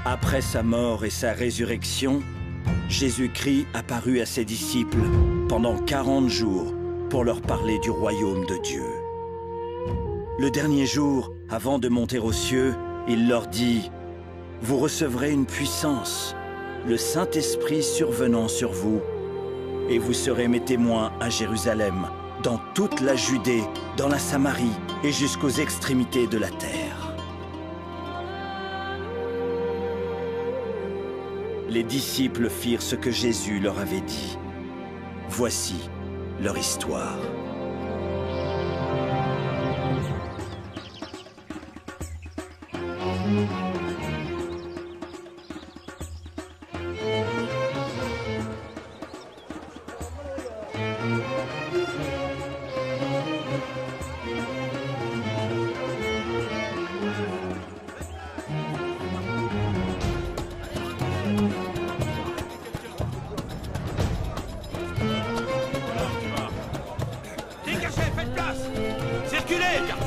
Après sa mort et sa résurrection, Jésus-Christ apparut à ses disciples pendant 40 jours pour leur parler du royaume de Dieu. Le dernier jour, avant de monter aux cieux, il leur dit « Vous recevrez une puissance, le Saint-Esprit survenant sur vous, et vous serez mes témoins à Jérusalem, dans toute la Judée, dans la Samarie et jusqu'aux extrémités de la terre. » Les disciples firent ce que Jésus leur avait dit. Voici leur histoire.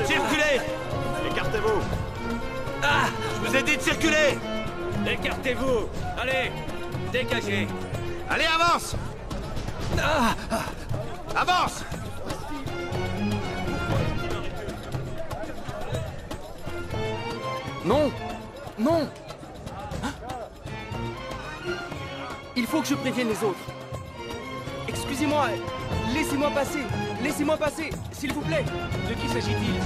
Circulez! Écartez-vous! Ah! Je vous ai dit de circuler! Écartez-vous! Allez! Dégagez! Allez, avance! Ah! Avance! Non! Non! Il faut que je prévienne les autres. Excusez-moi, laissez-moi passer! Laissez-moi passer, s'il vous plaît! De qui s'agit-il?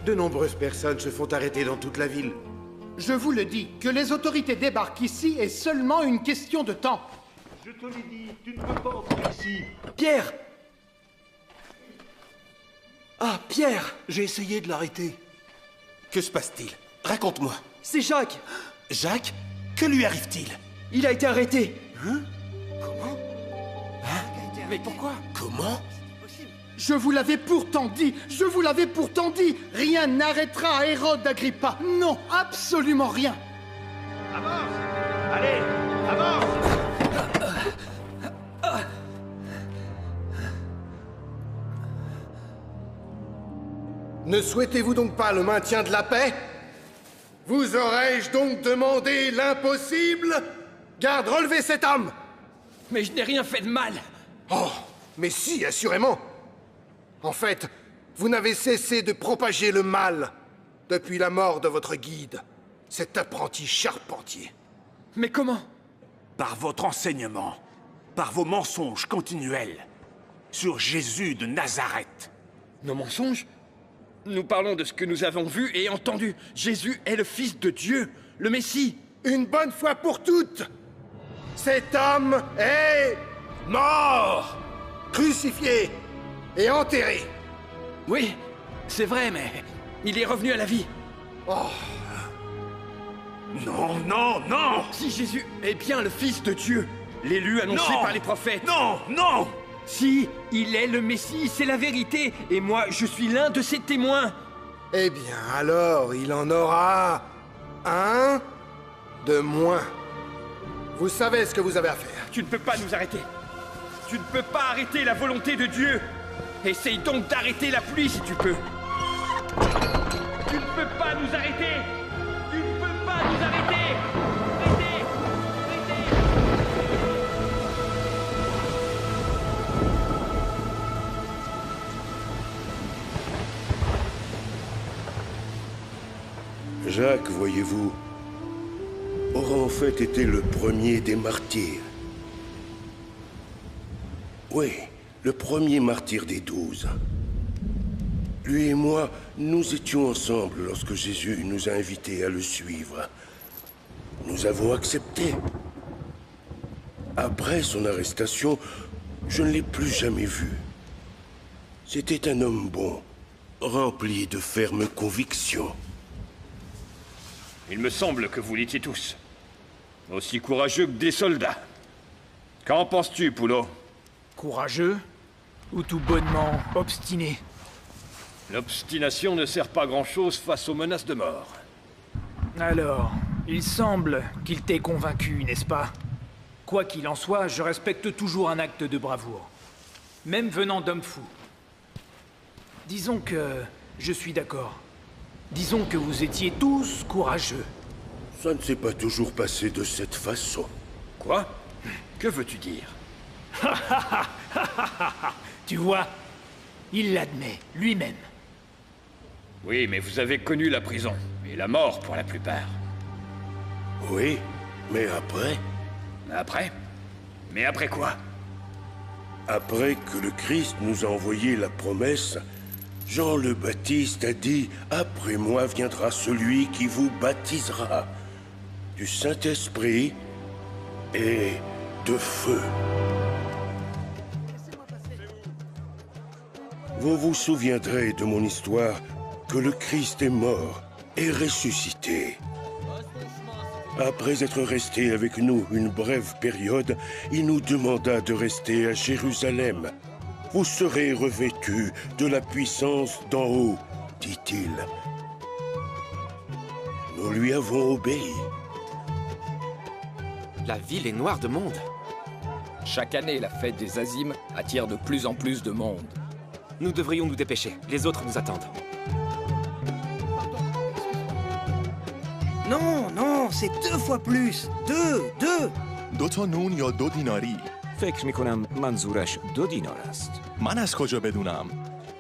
De nombreuses personnes se font arrêter dans toute la ville. Je vous le dis, que les autorités débarquent ici est seulement une question de temps. Je te l'ai dit, tu ne peux pas entrer ici. Pierre! Ah, Pierre! J'ai essayé de l'arrêter. Que se passe-t-il? Raconte-moi. C'est Jacques! Jacques? Que lui arrive-t-il? Il a été arrêté! Hein? Comment? Hein? Mais pourquoi? Comment? Je vous l'avais pourtant dit, je vous l'avais pourtant dit, rien n'arrêtera Hérode Agrippa. Non, absolument rien. Avance! Allez, avance! Ne souhaitez-vous donc pas le maintien de la paix? Vous aurais-je donc demandé l'impossible? Garde, relevez cet homme! Mais je n'ai rien fait de mal! Oh, mais si, assurément! En fait, vous n'avez cessé de propager le mal depuis la mort de votre guide, cet apprenti charpentier. Mais comment? Par votre enseignement, par vos mensonges continuels sur Jésus de Nazareth. Nos mensonges? Nous parlons de ce que nous avons vu et entendu. Jésus est le Fils de Dieu, le Messie. Une bonne fois pour toutes, cet homme est mort, crucifié et enterré. Oui, c'est vrai, mais il est revenu à la vie. Oh, Non, non, non! Si Jésus est bien le Fils de Dieu, l'élu annoncé Non! par les prophètes. Non, non! Si, il est le Messie, c'est la vérité. Et moi, je suis l'un de ses témoins. eh bien alors, il en aura un de moins. Vous savez ce que vous avez à faire. Tu ne peux pas nous arrêter. Tu ne peux pas arrêter la volonté de Dieu. Essaye donc d'arrêter la pluie si tu peux. Tu ne peux pas nous arrêter. Tu ne peux pas nous arrêter. Arrêtez. Arrêtez. Jacques, voyez-vous, aura en fait été le premier des martyrs. Oui, le premier martyr des 12. Lui et moi, nous étions ensemble lorsque Jésus nous a invités à le suivre. Nous avons accepté. Après son arrestation, je ne l'ai plus jamais vu. C'était un homme bon, rempli de fermes convictions. Il me semble que vous l'étiez tous. Aussi courageux que des soldats. Qu'en penses-tu, Poulot? Courageux ou tout bonnement obstiné? L'obstination ne sert pas grand-chose face aux menaces de mort. Alors, il semble qu'il t'ait convaincu, n'est-ce pas? Quoi qu'il en soit, je respecte toujours un acte de bravoure. Même venant d'hommes fous. Disons que je suis d'accord. Disons que vous étiez tous courageux. Ça ne s'est pas toujours passé de cette façon. Quoi? Que veux-tu dire? Tu vois, il l'admet, lui-même. Oui, mais vous avez connu la prison, et la mort pour la plupart. Oui, mais après? Après? Mais après quoi? Après que le Christ nous a envoyé la promesse, Jean le Baptiste a dit « Après moi viendra celui qui vous baptisera du Saint-Esprit et de feu. » Vous vous souviendrez de mon histoire que le Christ est mort et ressuscité. Après être resté avec nous une brève période, il nous demanda de rester à Jérusalem. Vous serez revêtus de la puissance d'en haut, dit-il. Nous lui avons obéi. La ville est noire de monde. Chaque année, la fête des Azimes attire de plus en plus de monde. Nous devrions nous dépêcher. Les autres nous attendent. Non, non, c'est 2 fois plus. 2. 2 تا نون یا 2 دیناری؟ فکر میکنم منظورش 2 دینار است. من از کجا بدونم؟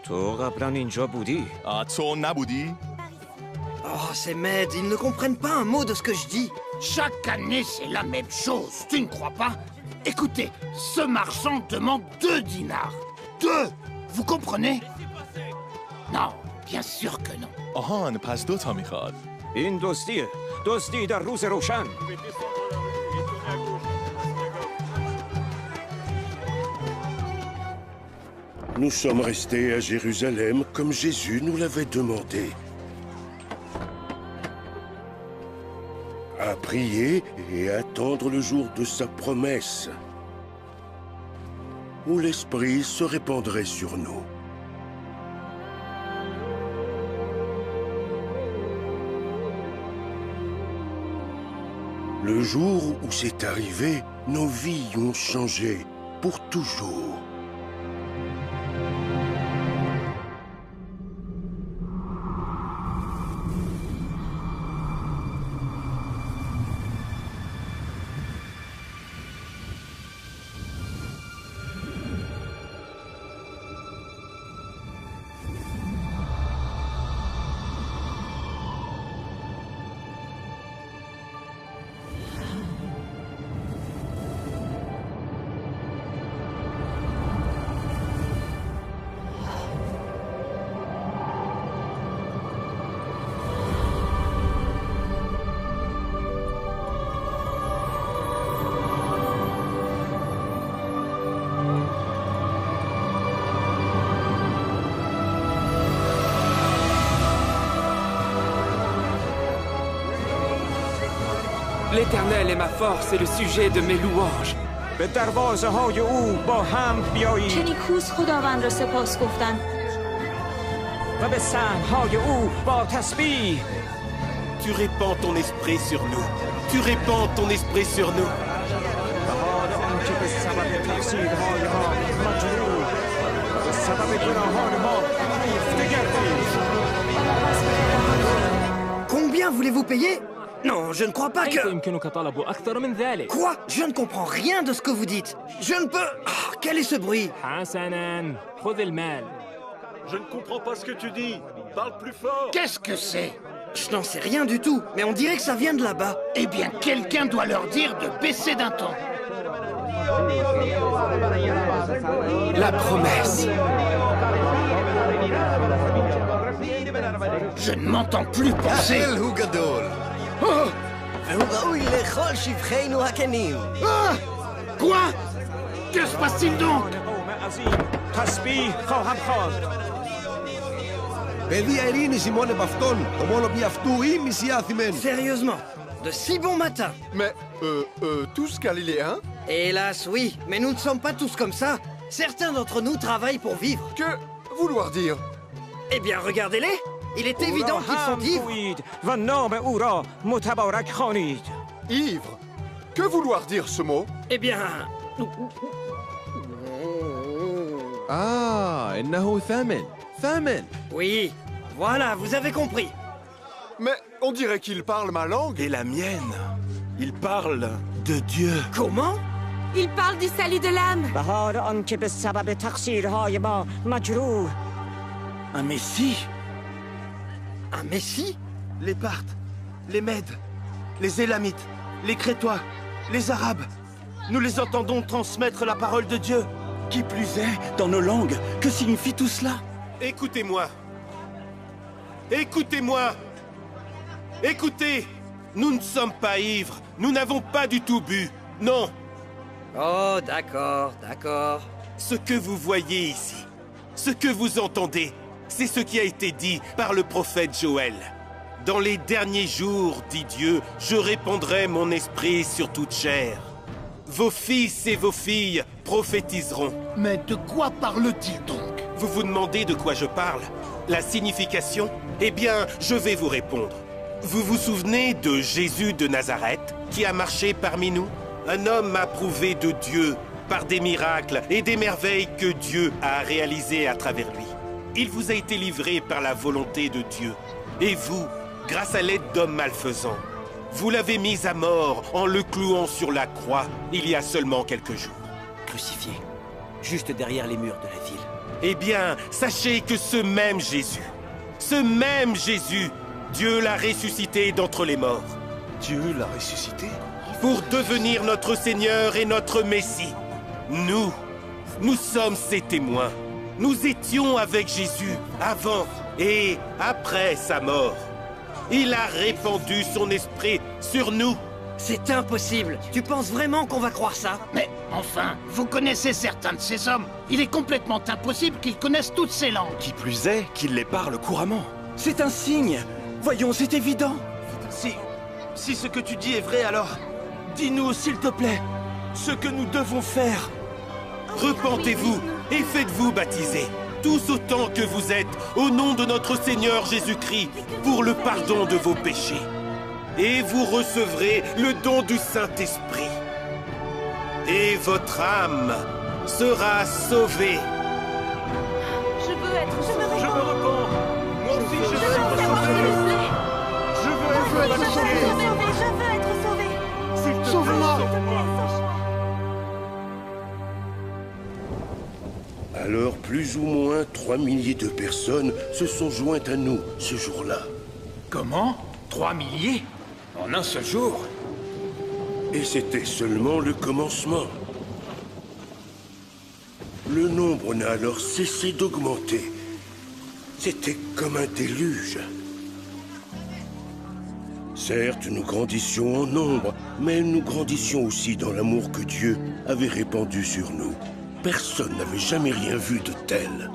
تو قبلا اینجا بودی؟ تو نبودی؟ Oh, ces maids, ils ne comprennent pas un mot de ce que je dis. Chaque année, c'est la même chose, tu ne crois pas? Écoutez, ce marchand demande 2 dinars. 2! Vous comprenez? Non, bien sûr que non. آهان پس 2 تا میخواد. این دوستیه. دوستی در روز روشن. Nous sommes restés à Jérusalem comme Jésus nous l'avait demandé. À prier et attendre le jour de sa promesse, où l'Esprit se répandrait sur nous. Le jour où c'est arrivé, nos vies ont changé pour toujours. L'Éternel est ma force et le sujet de mes louanges. به دروازه‌های او با حمد بیایید. چه نیکوست خداوند را سپاس گفتن. و به صحن‌های او با تسبیح. Tu répands ton esprit sur nous. Tu répands ton esprit sur nous. آنچه به سبب تقصیرهای ما مجروح و به سبب گناهان ما ریخته گردید. Combien voulez-vous payer? Non, je ne crois pas que... Quoi? Je ne comprends rien de ce que vous dites. Je ne peux... Oh, quel est ce bruit? Je ne comprends pas ce que tu dis. Parle plus fort. Qu'est-ce que c'est? Je n'en sais rien du tout, mais on dirait que ça vient de là-bas. Eh bien, quelqu'un doit leur dire de baisser d'un ton. La promesse. Je ne m'entends plus penser. Oh! Ah! Quoi? Que se passe-t-il donc? تسبیح خواهم خواند. Παιδιά ειρήνης ημών επ' αυτόν, το μόνο πι αυτού ή μισιάθημεν. Sérieusement, de si bon matin. Mais, tous galiléens? Hélas, oui, mais nous ne sommes pas tous comme ça. Certains d'entre nous travaillent pour vivre. Que vouloir dire? Eh bien, regardez-les. Il est évident qu'ils sont ivres. و نام او را متبارک خوانید. Ivre? Que vouloir dire ce mot? Eh bien... إنه ثامن. Oui, voilà, vous avez compris. Mais on dirait qu'il parle ma langue. Et la mienne. Il parle de Dieu. Comment? Il parle du salut de l'âme. Un messie? Un messie? Les Parthes, les Mèdes, les Élamites, les Crétois, les Arabes. Nous les entendons transmettre la parole de Dieu. Qui plus est, dans nos langues, que signifie tout cela? Écoutez-moi. Écoutez-moi. Écoutez. Nous ne sommes pas ivres. Nous n'avons pas du tout bu. Non. Oh, d'accord, d'accord. Ce que vous voyez ici, ce que vous entendez, c'est ce qui a été dit par le prophète Joël. Dans les derniers jours, dit Dieu, je répandrai mon esprit sur toute chair. Vos fils et vos filles prophétiseront. Mais de quoi parle-t-il donc? Vous vous demandez de quoi je parle? La signification? Eh bien, je vais vous répondre. Vous vous souvenez de Jésus de Nazareth, qui a marché parmi nous? Un homme approuvé de Dieu par des miracles et des merveilles que Dieu a réalisées à travers lui. Il vous a été livré par la volonté de Dieu. Et vous, grâce à l'aide d'hommes malfaisants, vous l'avez mis à mort en le clouant sur la croix il y a seulement quelques jours. Crucifié, juste derrière les murs de la ville. Eh bien, sachez que ce même Jésus, Dieu l'a ressuscité d'entre les morts. Dieu l'a ressuscité? Pour devenir notre Seigneur et notre Messie. Nous sommes ses témoins. Nous étions avec Jésus avant et après sa mort. Il a répandu son esprit sur nous. C'est impossible. Tu penses vraiment qu'on va croire ça? Mais enfin, vous connaissez certains de ces hommes. Il est complètement impossible qu'ils connaissent toutes ces langues. Qui plus est, qu'ils les parlent couramment. C'est un signe. Voyons, c'est évident. Si ce que tu dis est vrai, alors dis-nous, s'il te plaît, ce que nous devons faire. Repentez-vous et faites-vous baptiser, tous autant que vous êtes, au nom de notre Seigneur Jésus-Christ, pour le pardon de vos péchés. Et vous recevrez le don du Saint-Esprit. Et votre âme sera sauvée. Je veux être sauvé. Je me repens. Moi aussi, je veux être sauvé. Je veux être sauvé. Je veux être sauvé. Sauve-moi. Alors, plus ou moins 3 milliers de personnes se sont jointes à nous ce jour-là. Comment? 3 milliers? En un seul jour? Et c'était seulement le commencement. Le nombre n'a alors cessé d'augmenter. C'était comme un déluge. Certes, nous grandissions en nombre, mais nous grandissions aussi dans l'amour que Dieu avait répandu sur nous. Personne n'avait jamais rien vu de tel.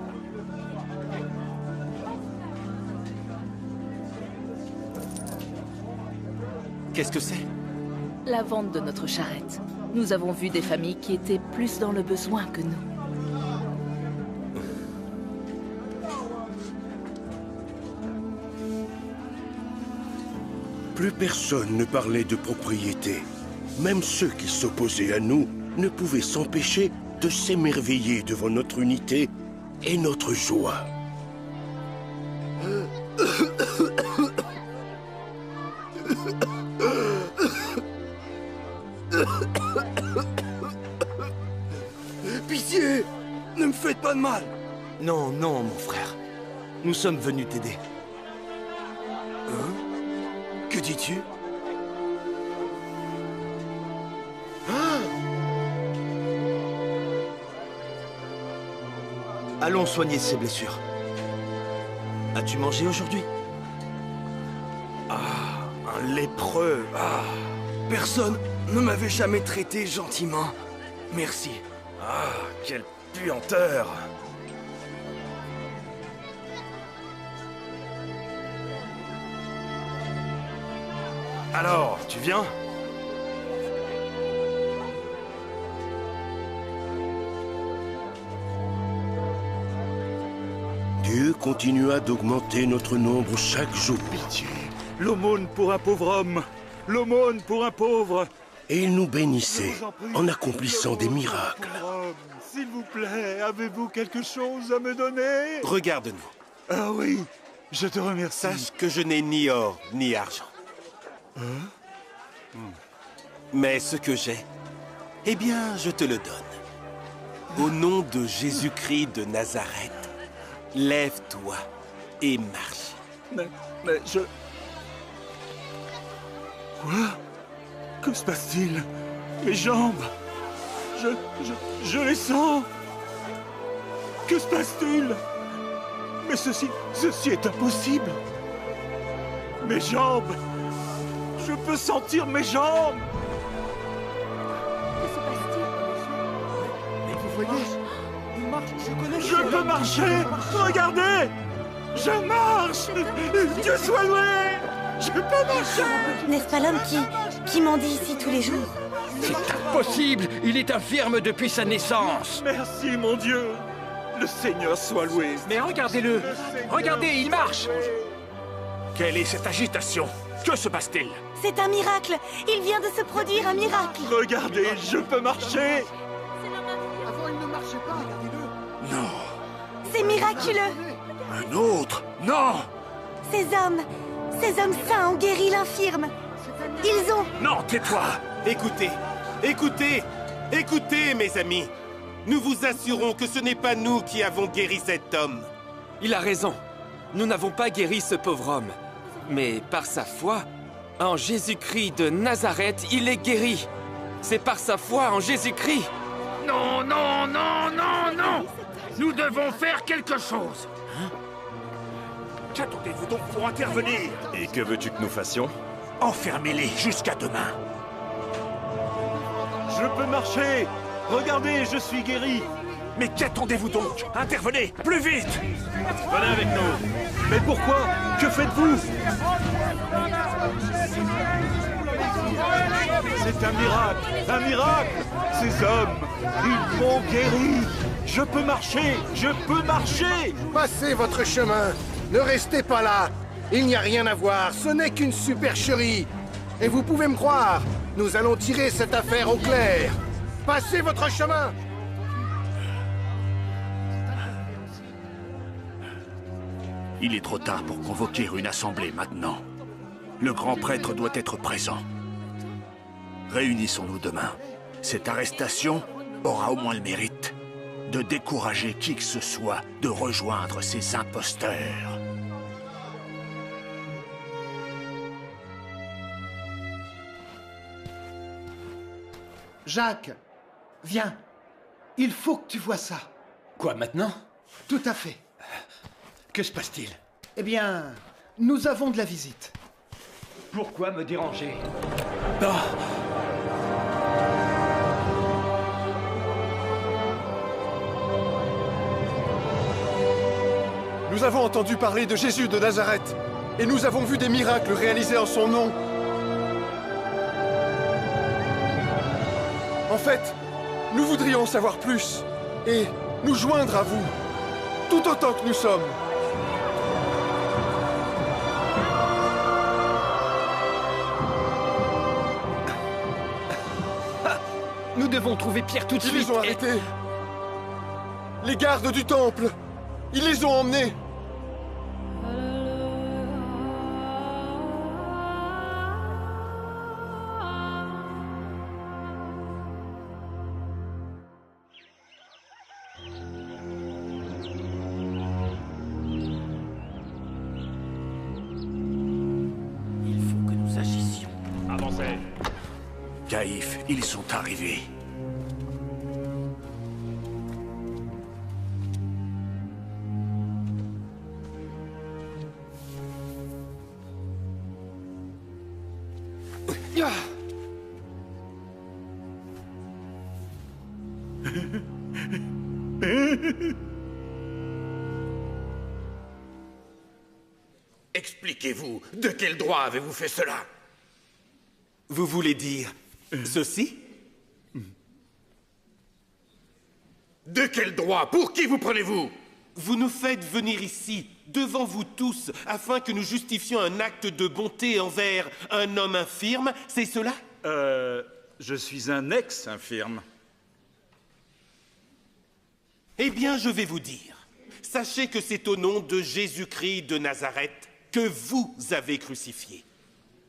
Qu'est-ce que c'est? La vente de notre charrette. Nous avons vu des familles qui étaient plus dans le besoin que nous. Plus personne ne parlait de propriété. Même ceux qui s'opposaient à nous ne pouvaient s'empêcher de s'émerveiller devant notre unité et notre joie. Pitié! Ne me faites pas de mal! Non, non, mon frère. Nous sommes venus t'aider. Hein? Que dis-tu? Allons soigner ses blessures. As-tu mangé aujourd'hui? Ah, un lépreux. Ah, personne ne m'avait jamais traité gentiment. Merci. Ah, quelle puanteur! Alors, tu viens? Dieu continua d'augmenter notre nombre chaque jour. Pitié, l'aumône pour un pauvre homme, l'aumône pour un pauvre. Et il nous bénissait en accomplissant des miracles. S'il vous plaît, avez-vous quelque chose à me donner? Regarde-nous. Ah oui, Je te remercie. Sache que je n'ai ni or, ni argent. Mais ce que j'ai, eh bien, je te le donne. Au nom de Jésus-Christ de Nazareth, lève-toi et marche. Mais je... Quoi? Que se passe-t-il? Mes jambes... Je les sens. Que se passe-t-il? Mais ceci est impossible. Mes jambes... Je peux sentir mes jambes. Que se passe-t-il? Mais vous voyez, il marche, je connais. Je peux marcher. Regardez. Je marche. Dieu soit loué. Je peux marcher. N'est-ce pas l'homme qui mendie ici tous les jours? C'est impossible. Il est infirme depuis sa naissance. Merci, mon Dieu. Le Seigneur soit loué. Mais regardez-le. Regardez, il marche. Quelle est cette agitation? Que se passe-t-il? C'est un miracle. Il vient de se produire un miracle. Regardez, je peux marcher. Avant, il ne marchait pas, regardez-le. Non. C'est miraculeux. Un autre? Non. Ces hommes saints ont guéri l'infirme. Ils ont... Non, tais-toi. Écoutez, écoutez, écoutez, mes amis. Nous vous assurons que ce n'est pas nous qui avons guéri cet homme. Il a raison. Nous n'avons pas guéri ce pauvre homme. Mais par sa foi, en Jésus-Christ de Nazareth, il est guéri. C'est par sa foi en Jésus-Christ. Non, non, non, non, non. Nous devons faire quelque chose. Qu'attendez-vous donc pour intervenir? Et que veux-tu que nous fassions? Enfermez-les jusqu'à demain. Je peux marcher. Regardez, je suis guéri. Mais qu'attendez-vous donc? Intervenez, plus vite. Venez avec nous. Mais pourquoi? Que faites-vous? C'est un miracle. Un miracle. Ces hommes, ils m'ont guéri. Je peux marcher. Je peux marcher. Passez votre chemin. Ne restez pas là. Il n'y a rien à voir. Ce n'est qu'une supercherie. Et vous pouvez me croire, nous allons tirer cette affaire au clair. Passez votre chemin. Il est trop tard pour convoquer une assemblée maintenant. Le grand prêtre doit être présent. Réunissons-nous demain. Cette arrestation aura au moins le mérite de décourager qui que ce soit de rejoindre ces imposteurs. Jacques, viens. Il faut que tu vois ça. Quoi, maintenant? Tout à fait. Que se passe-t-il? Eh bien, nous avons de la visite. Pourquoi me déranger? Nous avons entendu parler de Jésus de Nazareth, et nous avons vu des miracles réalisés en son nom. En fait, nous voudrions en savoir plus, et nous joindre à vous, tout autant que nous sommes. Nous devons trouver Pierre tout de suite. Ils les ont arrêtés. Les gardes du temple. Ils les ont emmenés. Il faut que nous agissions. Avancez. Caïphe, ils sont arrivés. Expliquez-vous, de quel droit avez-vous fait cela? Vous voulez dire ceci? De quel droit? Pour qui vous prenez-vous? Vous nous faites venir ici, devant vous tous, afin que nous justifions un acte de bonté envers un homme infirme, c'est cela? Je suis un ex-infirme. Eh bien, je vais vous dire. sachez que c'est au nom de Jésus-Christ de Nazareth que vous avez crucifié,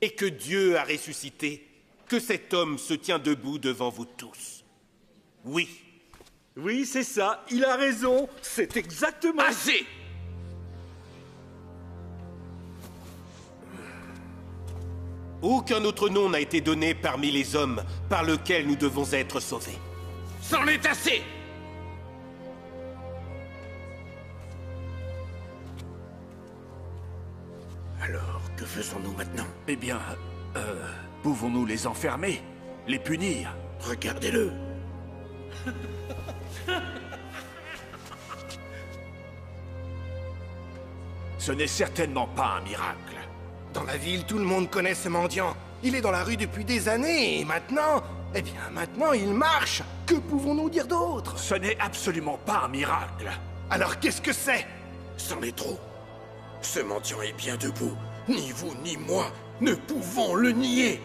et que Dieu a ressuscité, que cet homme se tient debout devant vous tous. Oui. Oui, c'est ça, il a raison, c'est exactement... Assez! Aucun autre nom n'a été donné parmi les hommes par lequel nous devons être sauvés. C'en est assez! Alors, que faisons-nous maintenant? Eh bien, pouvons-nous les enfermer? Les punir? Regardez-le! Ce n'est certainement pas un miracle. Dans la ville, tout le monde connaît ce mendiant. Il est dans la rue depuis des années, et maintenant... Eh bien, maintenant, il marche. Que pouvons-nous dire d'autre? Ce n'est absolument pas un miracle. Alors qu'est-ce que c'est? C'en est trop. Ce mendiant est bien debout. Ni vous, ni moi ne pouvons le nier.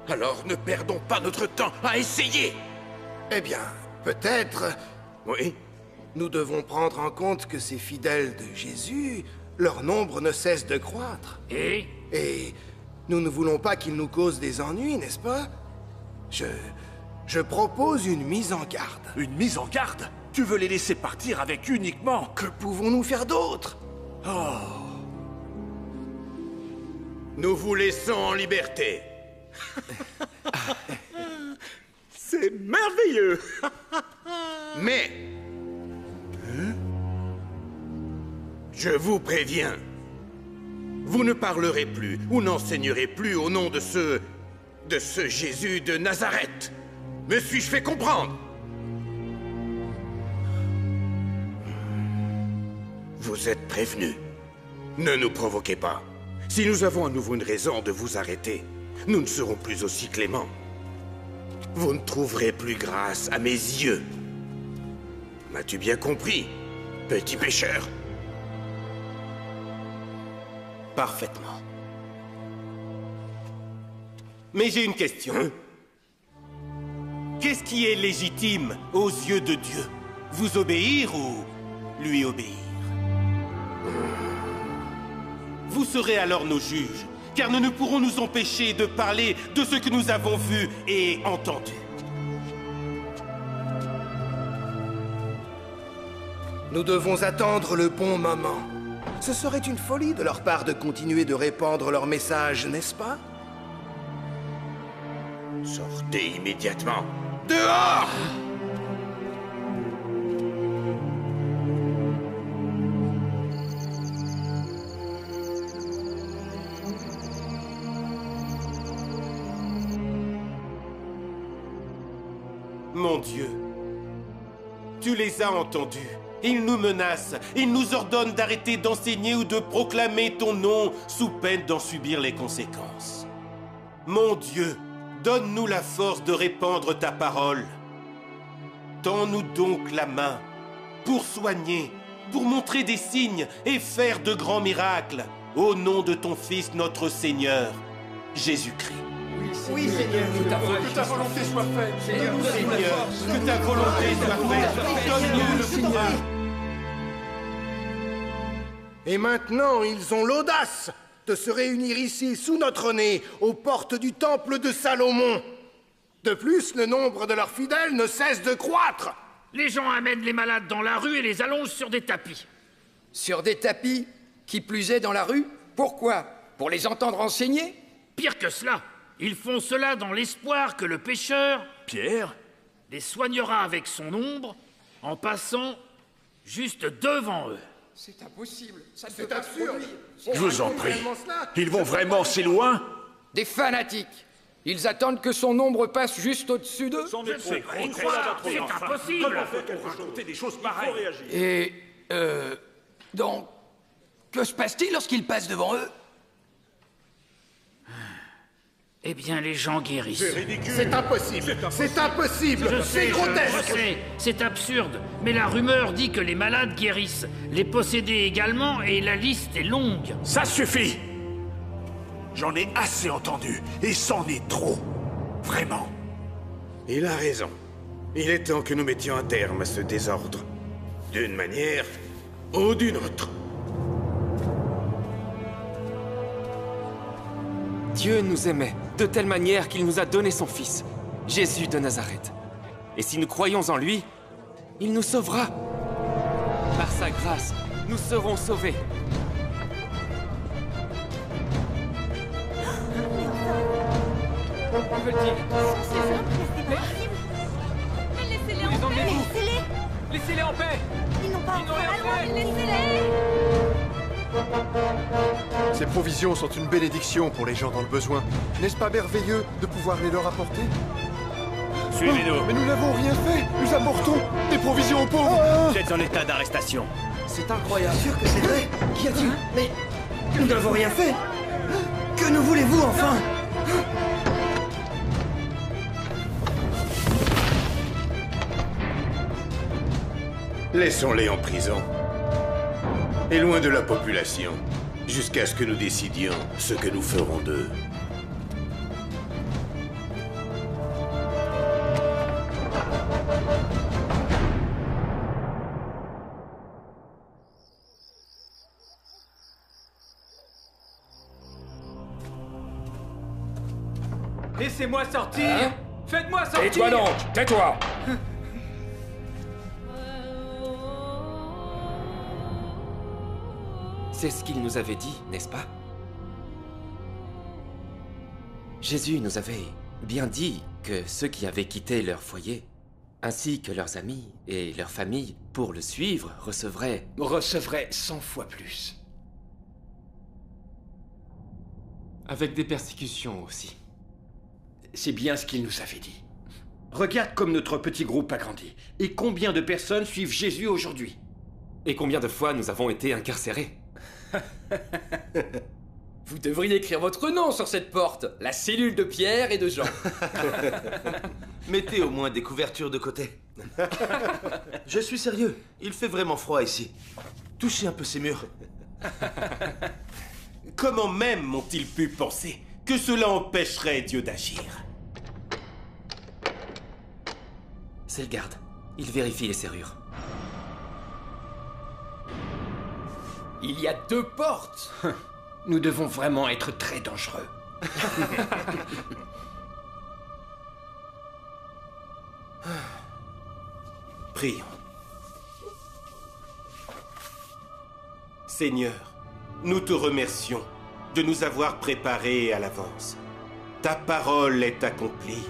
Alors ne perdons pas notre temps à essayer. Eh bien, peut-être... Oui? Nous devons prendre en compte que ces fidèles de Jésus, leur nombre ne cesse de croître. Et nous ne voulons pas qu'ils nous causent des ennuis, n'est-ce pas? Je propose une mise en garde. Une mise en garde? Tu veux les laisser partir avec uniquement... Que pouvons-nous faire d'autre? Oh... Nous vous laissons en liberté. C'est merveilleux. Mais... Je vous préviens. Vous ne parlerez plus ou n'enseignerez plus au nom de ce Jésus de Nazareth. Me suis-je fait comprendre? Vous êtes prévenus. Ne nous provoquez pas. Si nous avons à nouveau une raison de vous arrêter, nous ne serons plus aussi cléments. Vous ne trouverez plus grâce à mes yeux. M'as-tu bien compris, petit pécheur? Parfaitement. Mais j'ai une question. Qu'est-ce qui est légitime aux yeux de Dieu? Vous obéir ou lui obéir? Vous serez alors nos juges, car nous ne pourrons nous empêcher de parler de ce que nous avons vu et entendu. Nous devons attendre le bon moment. Ce serait une folie de leur part de continuer de répandre leur message, n'est-ce pas? Sortez immédiatement. Dehors! Mon Dieu, tu les as entendus. Ils nous menacent, ils nous ordonnent d'arrêter d'enseigner ou de proclamer ton nom sous peine d'en subir les conséquences. Mon Dieu, donne-nous la force de répandre ta parole. Tends-nous donc la main pour soigner, pour montrer des signes et faire de grands miracles, au nom de ton Fils notre Seigneur, Jésus-Christ. Oui, Seigneur, que ta volonté soit faite. Seigneur, que ta volonté soit faite. Donne-nous le courage. Et maintenant, ils ont l'audace de se réunir ici, sous notre nez, aux portes du temple de Salomon. De plus, le nombre de leurs fidèles ne cesse de croître. Les gens amènent les malades dans la rue et les allongent sur des tapis. Sur des tapis? Qui plus est dans la rue? Pourquoi? Pour les entendre enseigner? Pire que cela, ils font cela dans l'espoir que le pécheur, Pierre, les soignera avec son ombre en passant juste devant eux. C'est impossible, ça ne C'est peut pas absurde. se produire. je vous en prie. Ils vont vraiment si loin? Des fanatiques. Ils attendent que son ombre passe juste au-dessus d'eux. C'est impossible. Comment fait-on raconter des choses pareilles? Et, donc, que se passe-t-il lorsqu'ils passent devant eux? Eh bien, les gens guérissent. C'est ridicule. C'est impossible. C'est impossible. C'est grotesque. Je sais, c'est absurde. Mais la rumeur dit que les malades guérissent, les possédés également, et la liste est longue. Ça suffit! J'en ai assez entendu, et c'en est trop. Vraiment. Il a raison. Il est temps que nous mettions un terme à ce désordre. D'une manière ou d'une autre. Dieu nous aimait de telle manière qu'il nous a donné son Fils, Jésus de Nazareth. Et si nous croyons en lui, il nous sauvera. Par sa grâce, nous serons sauvés. Que veulent-ils? Mais laissez-les en Les paix. emmenez-vous. Laissez-les. Laissez-les en paix. Ils n'ont pas Ils n'ont encore rien la loi, fait. mais laissez-les. Ces provisions sont une bénédiction pour les gens dans le besoin. N'est-ce pas merveilleux de pouvoir les leur apporter? Suivez-nous. Mais nous n'avons rien fait. Nous apportons des provisions aux pauvres. Vous êtes en état d'arrestation. C'est incroyable. Sûr que c'est vrai? Qu'y a-t-il? Mais nous n'avons rien fait. Que nous voulez-vous enfin? Laissons-les en prison. Et loin de la population, jusqu'à ce que nous décidions ce que nous ferons d'eux. Laissez-moi sortir. Faites-moi sortir. Tais-toi donc. Tais-toi. C'est ce qu'il nous avait dit, n'est-ce pas? Jésus nous avait bien dit que ceux qui avaient quitté leur foyer, ainsi que leurs amis et leurs familles, pour le suivre, recevraient 100 fois plus. avec des persécutions aussi. C'est bien ce qu'il nous avait dit. Regarde comme notre petit groupe a grandi. Et combien de personnes suivent Jésus aujourd'hui? Et combien de fois nous avons été incarcérés? Vous devriez écrire votre nom sur cette porte. La cellule de Pierre et de Jean. Mettez au moins des couvertures de côté. Je suis sérieux, il fait vraiment froid ici. Touchez un peu ces murs. Comment même ont-ils pu penser que cela empêcherait Dieu d'agir? C'est le garde. Il vérifie les serrures. Il y a 2 portes. Nous devons vraiment être très dangereux. Prions. Seigneur, nous te remercions de nous avoir préparés à l'avance. Ta parole est accomplie,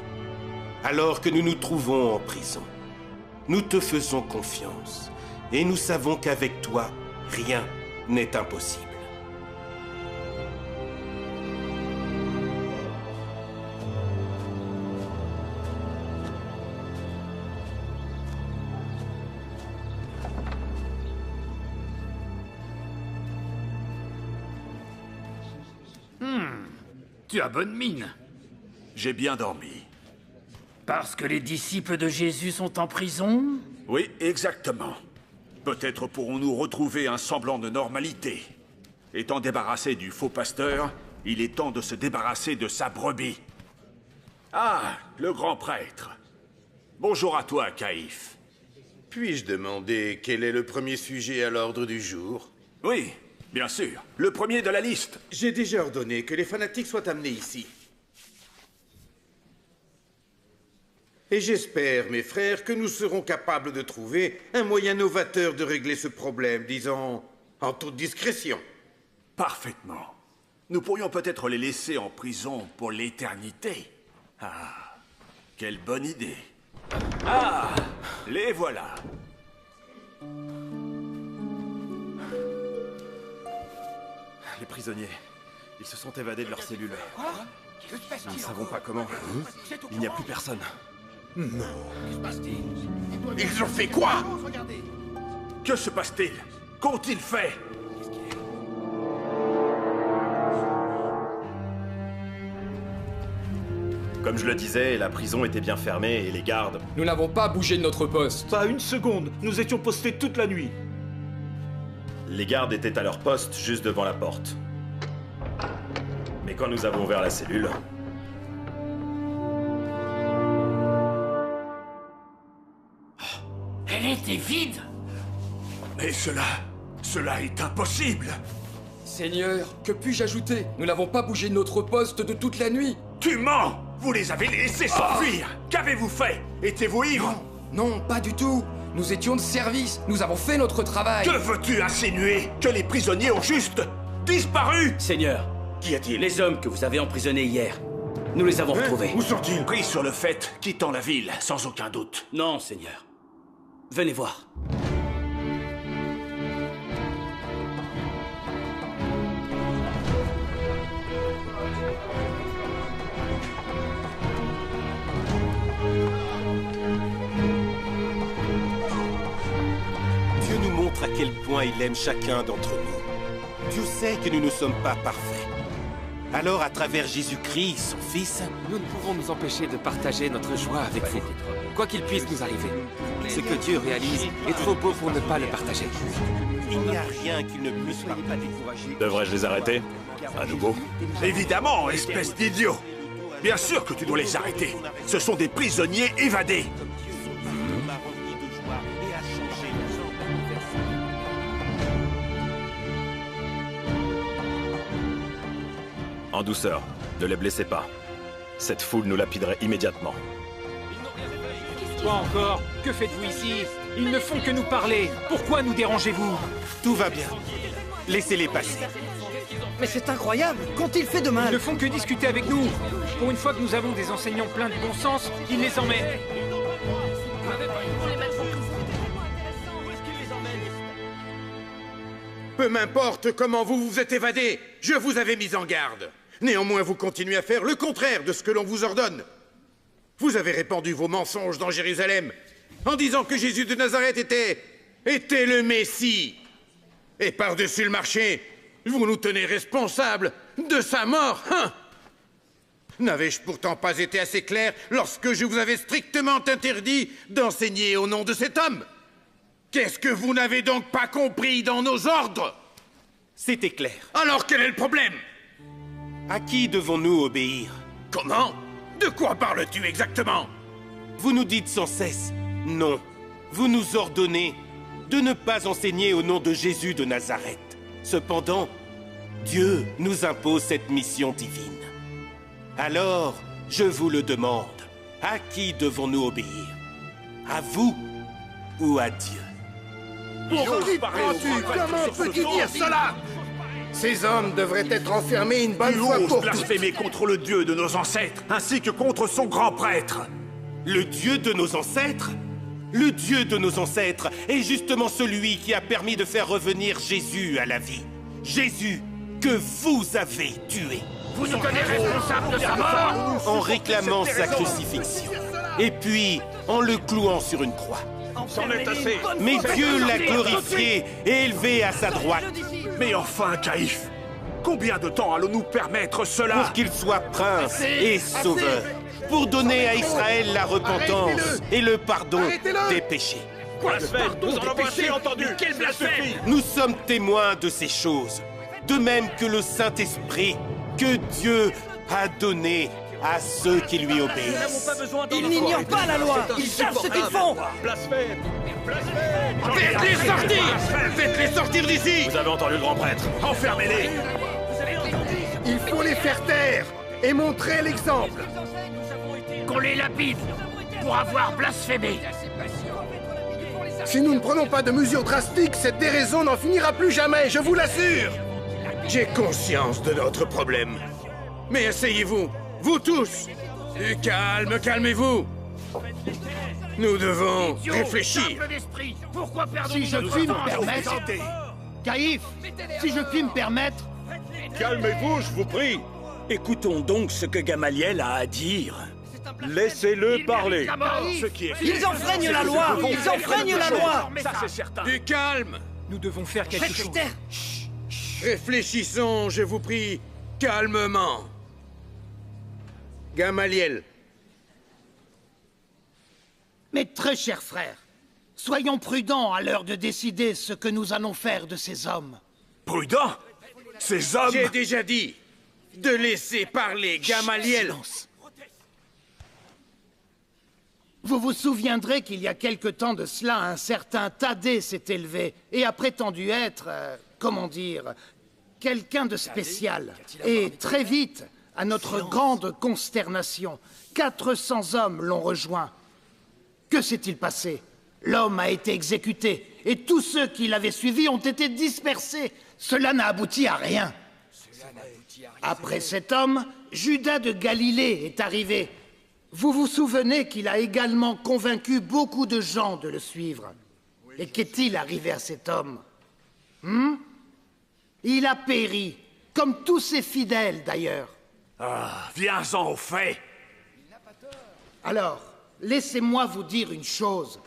alors que nous nous trouvons en prison. Nous te faisons confiance, et nous savons qu'avec toi, rien n'est impossible. Tu as bonne mine. J'ai bien dormi. Parce que les disciples de Jésus sont en prison? Oui, exactement. Peut-être pourrons-nous retrouver un semblant de normalité. Étant débarrassé du faux pasteur, il est temps de se débarrasser de sa brebis. Ah, le grand prêtre. Bonjour à toi, Caïphe. Puis-je demander quel est le premier sujet à l'ordre du jour? Oui, bien sûr. Le premier de la liste. J'ai déjà ordonné que les fanatiques soient amenés ici. Et j'espère, mes frères, que nous serons capables de trouver un moyen novateur de régler ce problème, disons, en toute discrétion. Parfaitement. Nous pourrions peut-être les laisser en prison pour l'éternité. Ah, quelle bonne idée. Ah, les voilà. Les prisonniers, ils se sont évadés de leur cellule. Nous ne savons pas comment. Il n'y a plus personne. Non. Ils ont fait quoi? Que se passe-t-il? Qu'ont-ils fait? Comme je le disais, la prison était bien fermée et les gardes... Nous n'avons pas bougé de notre poste. Pas une seconde. Nous étions postés toute la nuit. Les gardes étaient à leur poste juste devant la porte. Mais quand nous avons ouvert la cellule... Elle était vide. Mais cela Cela est impossible! Seigneur, que puis-je ajouter? Nous n'avons pas bougé de notre poste de toute la nuit. Tu mens! Vous les avez laissés s'enfuir! Qu'avez-vous fait? Étiez-vous ivres? Non, pas du tout. Nous étions de service. Nous avons fait notre travail. Que veux-tu insinuer? Que les prisonniers ont juste disparu? Seigneur, qu'y a-t-il? Les hommes que vous avez emprisonnés hier, nous les avons retrouvés. Où sont-ils? Pris sur le fait, quittant la ville, sans aucun doute. Non, Seigneur. Venez voir. Dieu nous montre à quel point il aime chacun d'entre nous. Dieu sait que nous ne sommes pas parfaits. Alors, à travers Jésus-Christ, son Fils, nous ne pouvons nous empêcher de partager notre joie avec vous. Quoi qu'il puisse nous arriver, ce que Dieu réalise est trop beau pour ne pas le partager. Il n'y a rien qu'il ne puisse pas décourager. Devrais-je les arrêter? À nouveau? Évidemment, espèce d'idiot! Bien sûr que tu dois les arrêter. Ce sont des prisonniers évadés. En douceur, ne les blessez pas. Cette foule nous lapiderait immédiatement. Quoi encore? Que faites-vous ici? Ils ne font que nous parler. Pourquoi nous dérangez-vous? Tout va bien. Laissez-les passer. Mais c'est incroyable! Qu'ont-ils fait de mal? Ils ne font que discuter avec nous. Pour une fois que nous avons des enseignants pleins de bon sens, ils les emmènent. Peu m'importe comment vous vous êtes évadé, je vous avais mis en garde. Néanmoins, vous continuez à faire le contraire de ce que l'on vous ordonne. Vous avez répandu vos mensonges dans Jérusalem en disant que Jésus de Nazareth était le Messie. Et par-dessus le marché, vous nous tenez responsables de sa mort, hein? N'avais-je pourtant pas été assez clair lorsque je vous avais strictement interdit d'enseigner au nom de cet homme? Qu'est-ce que vous n'avez donc pas compris dans nos ordres? C'était clair. Alors quel est le problème? À qui devons-nous obéir? Comment? De quoi parles-tu exactement? Vous nous dites sans cesse non. Vous nous ordonnez de ne pas enseigner au nom de Jésus de Nazareth. Cependant, Dieu nous impose cette mission divine. Alors, je vous le demande, à qui devons-nous obéir? À vous ou à Dieu? Pour qui prends-tu? Comment peux-tu dire cela? Ces hommes devraient être enfermés une bonne fois pour toutes. Blasphémer contre le Dieu de nos ancêtres, ainsi que contre son grand prêtre. Le Dieu de nos ancêtres? Le Dieu de nos ancêtres est justement celui qui a permis de faire revenir Jésus à la vie. Jésus que vous avez tué. Vous nous tenez responsables de sa mort? En réclamant sa crucifixion. Et puis, en le clouant sur une croix. C'en est assez. Mais Dieu l'a glorifié et élevé à sa droite. Mais enfin, Caïphe, combien de temps allons-nous permettre cela? Pour qu'il soit prince et sauveur. Pour donner à Israël la repentance et le pardon des péchés. Quoi, vous en avez assez entendu? Quel blasphème! Nous sommes témoins de ces choses. De même que le Saint-Esprit que Dieu a donné à ceux qui lui obéissent. Ils n'ignorent pas la loi. Ils savent ce qu'ils font. Blasphème! Blasphème! Faites-les sortir! Faites-les sortir d'ici! Vous avez entendu le grand prêtre? Enfermez-les! Il faut les faire taire et montrer l'exemple. Qu'on les lapide pour avoir blasphémé. Si nous ne prenons pas de mesures drastiques, cette déraison n'en finira plus jamais, je vous l'assure. J'ai conscience de notre problème. Mais asseyez-vous, vous tous. Du calme, calmez-vous. Nous devons réfléchir. Pourquoi si je puis me permettre... Caïphe, si je puis me permettre... Calmez-vous, je vous prie. Écoutons donc ce que Gamaliel a à dire. Laissez-le parler. Ils enfreignent la loi. Ils enfreignent la loi. Ça, c'est certain. Du calme. Nous devons faire quelque chose. Réfléchissons, je vous prie, calmement. Gamaliel. Mes très chers frères, soyons prudents à l'heure de décider ce que nous allons faire de ces hommes. Prudents? Ces hommes... J'ai déjà dit de laisser parler Gamaliel. Vous vous souviendrez qu'il y a quelque temps de cela, un certain Thaddée s'est élevé et a prétendu être, comment dire, quelqu'un de spécial. Et très vite, à notre grande consternation, 400 hommes l'ont rejoint. Que s'est-il passé? L'homme a été exécuté, et tous ceux qui l'avaient suivi ont été dispersés. Cela n'a abouti à rien. Après cet homme, Judas de Galilée est arrivé. Vous vous souvenez qu'il a également convaincu beaucoup de gens de le suivre. Et qu'est-il arrivé à cet homme? Il a péri, comme tous ses fidèles d'ailleurs. Ah, viens-en au fait. Alors, laissez-moi vous dire une chose.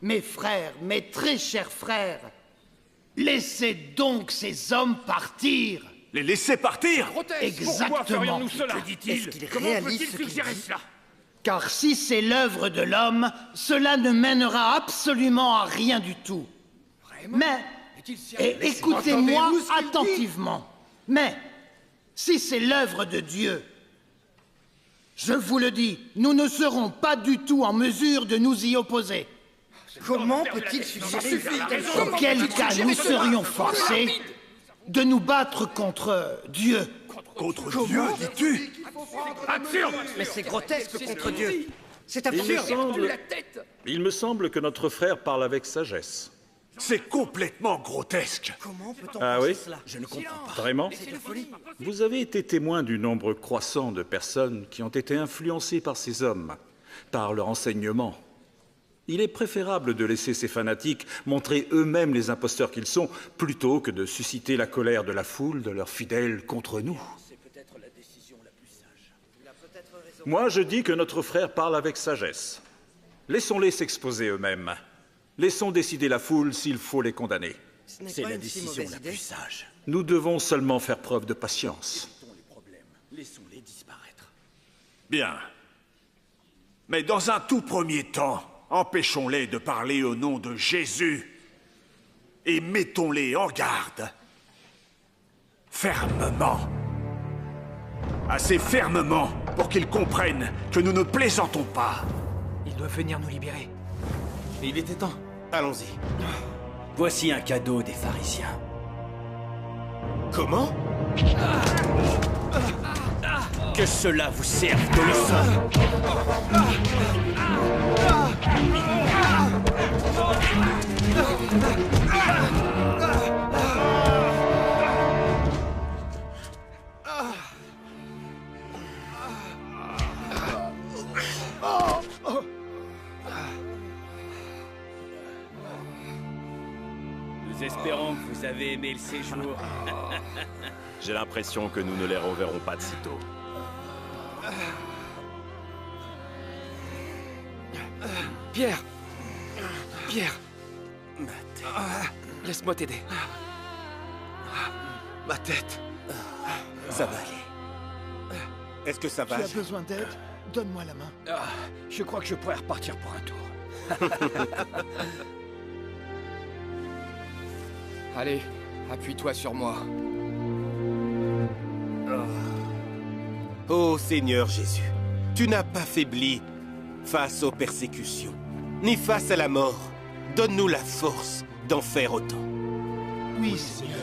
Mes frères, mes très chers frères, laissez donc ces hommes partir. Les laisser partir? Exactement. Pourquoi ferions-nous cela? Que dit-il? Est-ce qu'il Comment réalise peut-il ce qu'il suggérer dit? cela? Car si c'est l'œuvre de l'homme, cela ne mènera absolument à rien du tout. Mais, et écoutez-moi Entendez-vous ce qu'il dit? attentivement, mais si c'est l'œuvre de Dieu, je vous le dis, nous ne serons pas du tout en mesure de nous y opposer. Comment peut-il suggérer Auquel cas nous serions forcés de nous battre contre Dieu. Contre Dieu, dis-tu? Absurde! Mais c'est grotesque contre Dieu. C'est Il me absurde. semble- Il me semble que notre frère parle avec sagesse. C'est complètement grotesque. Comment peut-on Ah penser oui? cela? Je ne comprends pas. Vraiment? C'est de folie. Vous avez été témoin du nombre croissant de personnes qui ont été influencées par ces hommes, par leur enseignement. Il est préférable de laisser ces fanatiques montrer eux-mêmes les imposteurs qu'ils sont, plutôt que de susciter la colère de la foule, de leurs fidèles contre nous. Moi, je dis que notre frère parle avec sagesse. Laissons-les s'exposer eux-mêmes. Laissons décider la foule s'il faut les condamner. C'est la décision la plus sage. Nous devons seulement faire preuve de patience. Laissons-les disparaître. Bien. Mais dans un tout premier temps, empêchons-les de parler au nom de Jésus et mettons-les en garde. Fermement. Assez fermement pour qu'ils comprennent que nous ne plaisantons pas. Ils doivent venir nous libérer. Il était temps. Allons-y. Voici un cadeau des pharisiens. Comment? Que cela vous serve de leçon. Nous espérons que vous avez aimé le séjour. J'ai l'impression que nous ne les reverrons pas de sitôt. Pierre! Pierre! Laisse-moi t'aider. Ma tête. Ça va aller. Est-ce que ça va? Tu as besoin d'aide? Donne-moi la main. Je crois que je pourrais repartir pour un tour. Allez, appuie-toi sur moi. Ô Seigneur Jésus, tu n'as pas faibli face aux persécutions, ni face à la mort. Donne-nous la force d'en faire autant. Oui, Seigneur.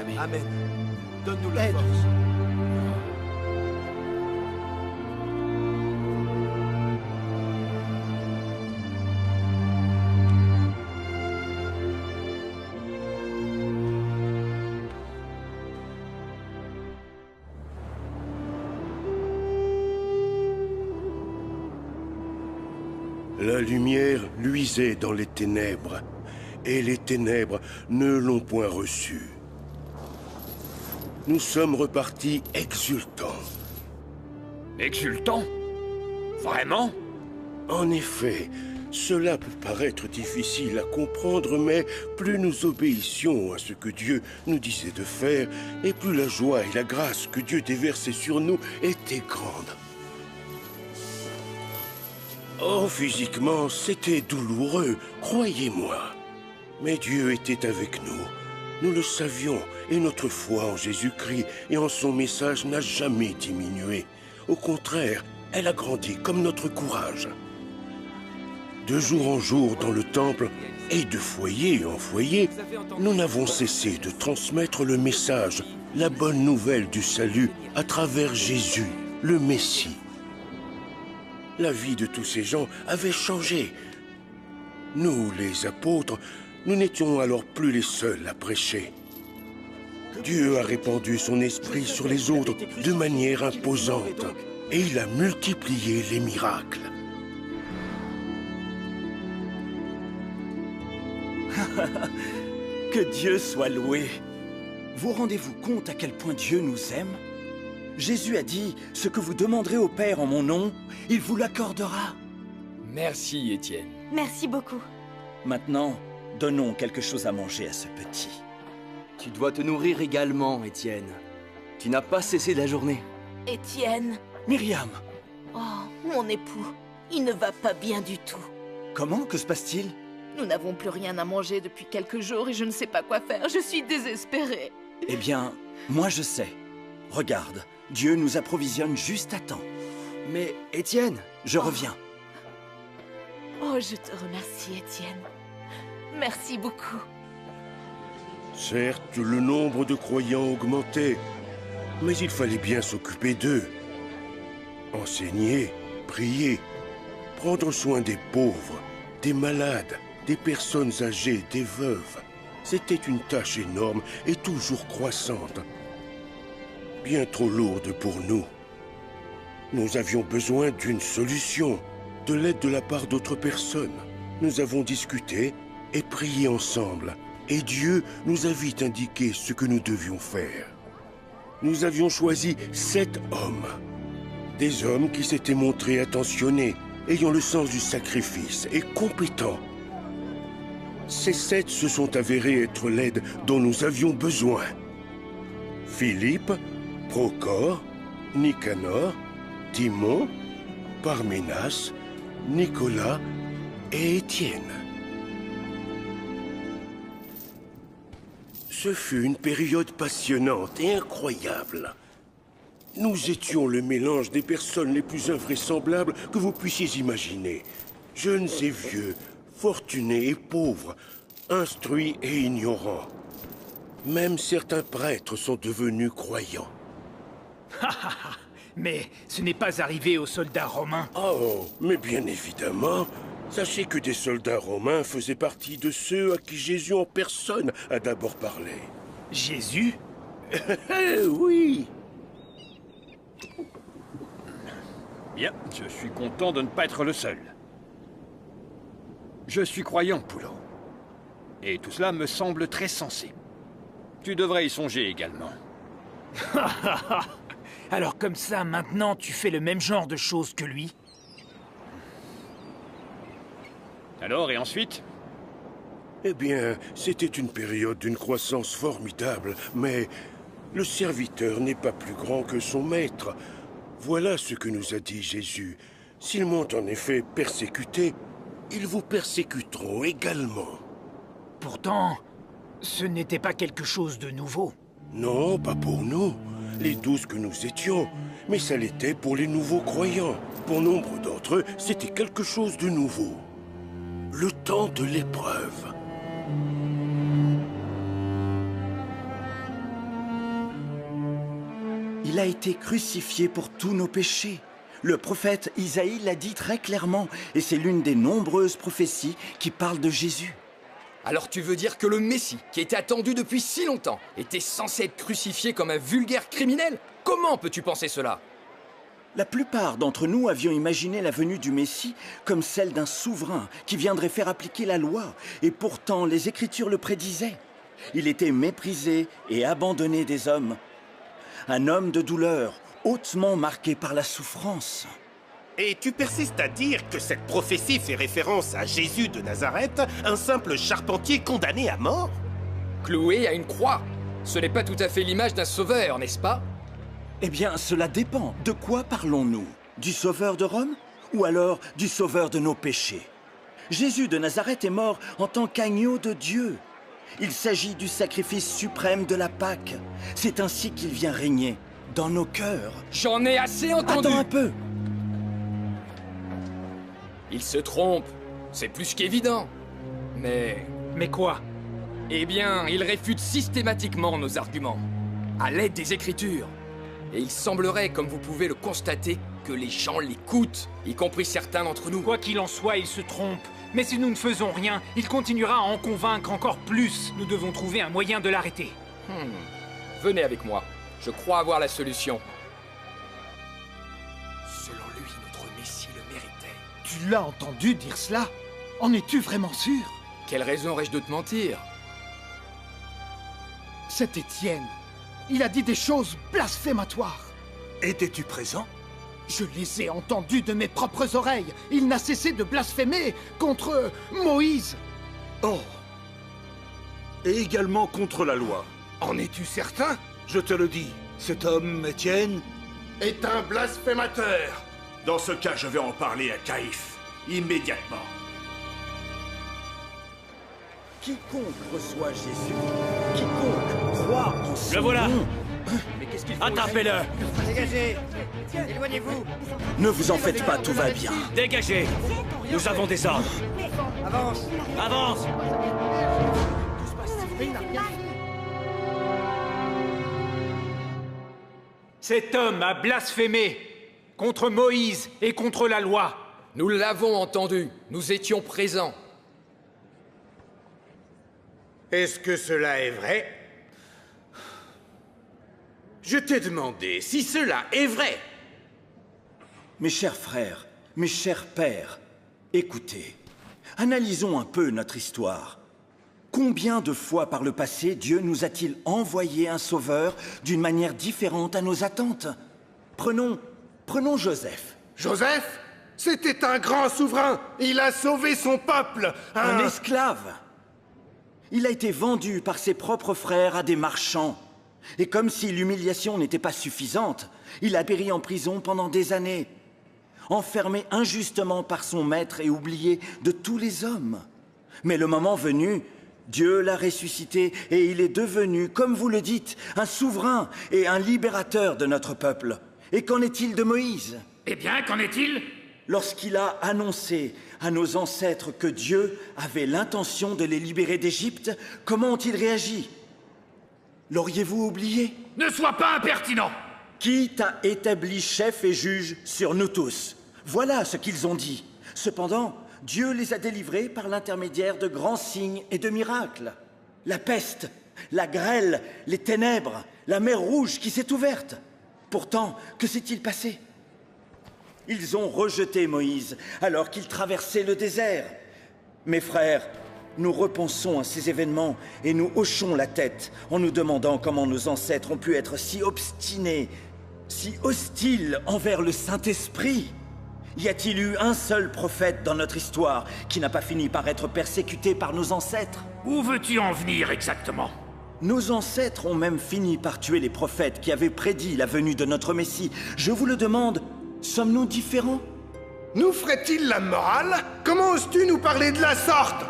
Amen. Amen. Donne-nous la Aide. force. La lumière luisait dans les ténèbres, et les ténèbres ne l'ont point reçue. Nous sommes repartis exultants. Exultant? Vraiment? En effet, cela peut paraître difficile à comprendre, mais plus nous obéissions à ce que Dieu nous disait de faire, et plus la joie et la grâce que Dieu déversait sur nous étaient grandes. Oh, physiquement, c'était douloureux, croyez-moi. Mais Dieu était avec nous. Nous le savions, et notre foi en Jésus-Christ et en son message n'a jamais diminué. Au contraire, elle a grandi comme notre courage. De jour en jour dans le temple et de foyer en foyer, nous n'avons cessé de transmettre le message, la bonne nouvelle du salut à travers Jésus, le Messie. La vie de tous ces gens avait changé. Nous, les apôtres, nous n'étions alors plus les seuls à prêcher. Dieu a répandu son esprit sur les autres de manière imposante et il a multiplié les miracles. Que Dieu soit loué. Vous rendez-vous compte à quel point Dieu nous aime? Jésus a dit, ce que vous demanderez au Père en mon nom, il vous l'accordera. Merci, Étienne. Merci beaucoup. Maintenant, donnons quelque chose à manger à ce petit. Tu dois te nourrir également, Étienne. Tu n'as pas cessé la journée. Étienne. Myriam. Oh, mon époux. Il ne va pas bien du tout. Comment? Que se passe-t-il? Nous n'avons plus rien à manger depuis quelques jours et je ne sais pas quoi faire. Je suis désespérée. Eh bien, moi je sais. Regarde, Dieu nous approvisionne juste à temps. Mais, Étienne... Je reviens. Oh, je te remercie, Étienne. Merci beaucoup. Certes, le nombre de croyants augmentait, mais il fallait bien s'occuper d'eux. Enseigner, prier, prendre soin des pauvres, des malades, des personnes âgées, des veuves. C'était une tâche énorme et toujours croissante. Bien trop lourde pour nous. Nous avions besoin d'une solution, de l'aide de la part d'autres personnes. Nous avons discuté et prié ensemble. Et Dieu nous a vite indiqué ce que nous devions faire. Nous avions choisi 7 hommes. Des hommes qui s'étaient montrés attentionnés, ayant le sens du sacrifice et compétents. Ces 7 se sont avérés être l'aide dont nous avions besoin. Philippe, Procor, Nicanor, Timon, Parménas, Nicolas et Étienne. Ce fut une période passionnante et incroyable. Nous étions le mélange des personnes les plus invraisemblables que vous puissiez imaginer. Jeunes et vieux, fortunés et pauvres, instruits et ignorants. Même certains prêtres sont devenus croyants. Mais ce n'est pas arrivé aux soldats romains. Oh, mais bien évidemment. Sachez que des soldats romains faisaient partie de ceux à qui Jésus en personne a d'abord parlé. Jésus? Oui. Bien, je suis content de ne pas être le seul. Je suis croyant, Poulot. Et tout cela me semble très sensé. Tu devrais y songer également. Alors comme ça, maintenant, tu fais le même genre de choses que lui? Alors, et ensuite? Eh bien, c'était une période d'une croissance formidable, mais le serviteur n'est pas plus grand que son maître. Voilà ce que nous a dit Jésus. S'ils m'ont en effet persécuté, ils vous persécuteront également. Pourtant, ce n'était pas quelque chose de nouveau. Non, pas pour nous, les 12 que nous étions, mais ça l'était pour les nouveaux croyants. Pour nombre d'entre eux, c'était quelque chose de nouveau. Le temps de l'épreuve. Il a été crucifié pour tous nos péchés. Le prophète Isaïe l'a dit très clairement, et c'est l'une des nombreuses prophéties qui parlent de Jésus. Alors tu veux dire que le Messie, qui était attendu depuis si longtemps, était censé être crucifié comme un vulgaire criminel? Comment peux-tu penser cela? La plupart d'entre nous avions imaginé la venue du Messie comme celle d'un souverain qui viendrait faire appliquer la loi, et pourtant les Écritures le prédisaient. Il était méprisé et abandonné des hommes. Un homme de douleur, hautement marqué par la souffrance. Et tu persistes à dire que cette prophétie fait référence à Jésus de Nazareth, un simple charpentier condamné à mort? Cloué à une croix. Ce n'est pas tout à fait l'image d'un sauveur, n'est-ce pas? Eh bien, cela dépend. De quoi parlons-nous? Du sauveur de Rome? Ou alors du sauveur de nos péchés? Jésus de Nazareth est mort en tant qu'agneau de Dieu. Il s'agit du sacrifice suprême de la Pâque. C'est ainsi qu'il vient régner dans nos cœurs. J'en ai assez entendu! Attends un peu! Il se trompe. C'est plus qu'évident. Mais... Mais quoi? Eh bien, il réfute systématiquement nos arguments, à l'aide des Écritures. Et il semblerait, comme vous pouvez le constater, que les gens l'écoutent, y compris certains d'entre nous. Quoi qu'il en soit, il se trompe. Mais si nous ne faisons rien, il continuera à en convaincre encore plus. Nous devons trouver un moyen de l'arrêter. Venez avec moi. Je crois avoir la solution. Selon lui, notre Messie le méritait. Tu l'as entendu dire cela? En es-tu vraiment sûr? Quelle raison aurais-je de te mentir? C'est Étienne. Il a dit des choses blasphématoires. Étais-tu présent? Je les ai entendus de mes propres oreilles. Il n'a cessé de blasphémer contre Moïse. Oh. Et également contre la loi. En es-tu certain? Je te le dis, cet homme, Étienne, est un blasphémateur. Dans ce cas, je vais en parler à Caïphe, immédiatement. Quiconque reçoit Jésus, quiconque croit en son Le voilà. nom, Mais qu'est-ce qu'il faut? Attrapez-le! Dégagez! Éloignez-vous! ne vous en faites pas, tout va bien. Dégagez! Nous avons des ordres! Avance! Avance! Cet homme a blasphémé contre Moïse et contre la loi. Nous l'avons entendu. Nous étions présents. Est-ce que cela est vrai? Je t'ai demandé si cela est vrai. Mes chers frères, mes chers pères, écoutez, analysons un peu notre histoire. Combien de fois par le passé Dieu nous a-t-il envoyé un sauveur d'une manière différente à nos attentes? Prenons Joseph. Joseph? C'était un grand souverain. Il a sauvé son peuple. Un esclave. Il a été vendu par ses propres frères à des marchands. Et comme si l'humiliation n'était pas suffisante, il a péri en prison pendant des années, enfermé injustement par son maître et oublié de tous les hommes. Mais le moment venu, Dieu l'a ressuscité et il est devenu, comme vous le dites, un souverain et un libérateur de notre peuple. Et qu'en est-il de Moïse? Eh bien, qu'en est-il? Lorsqu'il a annoncé à nos ancêtres que Dieu avait l'intention de les libérer d'Égypte, comment ont-ils réagi? L'auriez-vous oublié? Ne sois pas impertinent! Qui t'a établi chef et juge sur nous tous? Voilà ce qu'ils ont dit. Cependant, Dieu les a délivrés par l'intermédiaire de grands signes et de miracles. La peste, la grêle, les ténèbres, la mer Rouge qui s'est ouverte. Pourtant, que s'est-il passé? Ils ont rejeté Moïse alors qu'il traversait le désert. Mes frères, nous repensons à ces événements et nous hochons la tête en nous demandant comment nos ancêtres ont pu être si obstinés, si hostiles envers le Saint-Esprit. Y a-t-il eu un seul prophète dans notre histoire qui n'a pas fini par être persécuté par nos ancêtres? Où veux-tu en venir exactement? Nos ancêtres ont même fini par tuer les prophètes qui avaient prédit la venue de notre Messie. Je vous le demande, sommes-nous différents? Nous ferait-il la morale? Comment oses-tu nous parler de la sorte?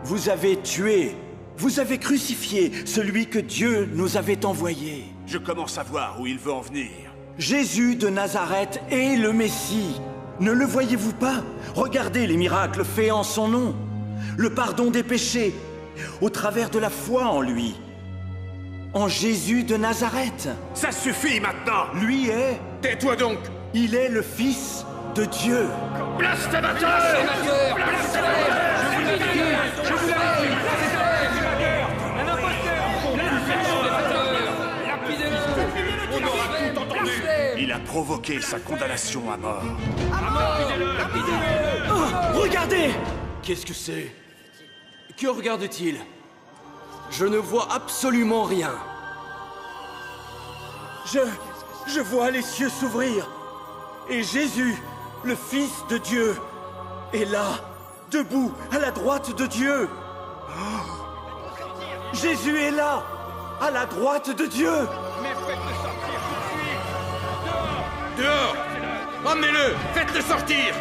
Vous avez tué, vous avez crucifié celui que Dieu nous avait envoyé. Je commence à voir où il veut en venir. Jésus de Nazareth est le Messie. Ne le voyez-vous pas? Regardez les miracles faits en son nom. Le pardon des péchés, au travers de la foi en lui. En Jésus de Nazareth. Ça suffit maintenant! Lui est... Tais-toi donc! Il est le Fils de Dieu. Blasphémateur! Je vous l'ai dit! Un imposteur! On aura tout entendu! Il a provoqué sa condamnation à mort. Oh, regardez! Qu'est-ce que c'est? Que regarde-t-il? Je ne vois absolument rien. Je vois les cieux s'ouvrir. Et Jésus, le Fils de Dieu, est là, debout, à la droite de Dieu. Oh. Jésus est là, à la droite de Dieu. Mais faites-le sortir tout de suite! Dehors! Emmenez-le! Faites-le sortir!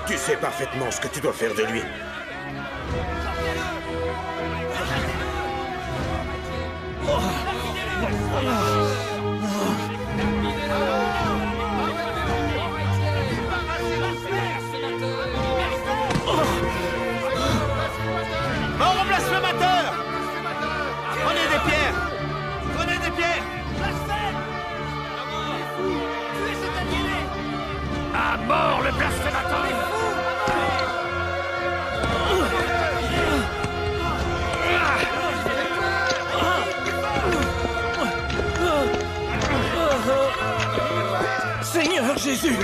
Tu sais parfaitement ce que tu dois faire de lui. Seigneur Jésus!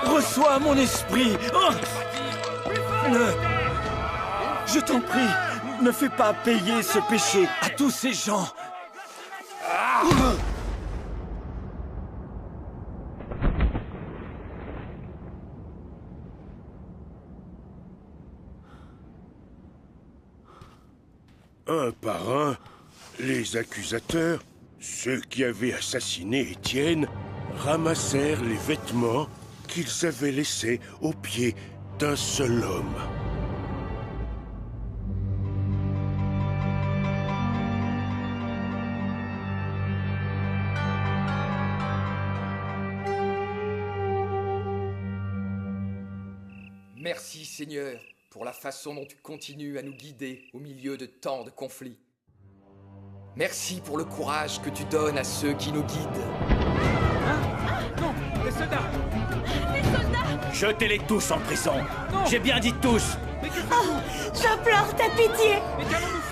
Reçois mon esprit! Oh! Je t'en prie, ne fais pas payer ce péché à tous ces gens! Un par un, les accusateurs, ceux qui avaient assassiné Étienne, ramassèrent les vêtements qu'ils avaient laissés aux pieds d'un seul homme. Merci Seigneur pour la façon dont tu continues à nous guider au milieu de tant de conflits. Merci pour le courage que tu donnes à ceux qui nous guident. Non, les soldats! Les soldats! Jetez-les tous en prison. J'ai bien dit tous. Oh, j'implore ta pitié.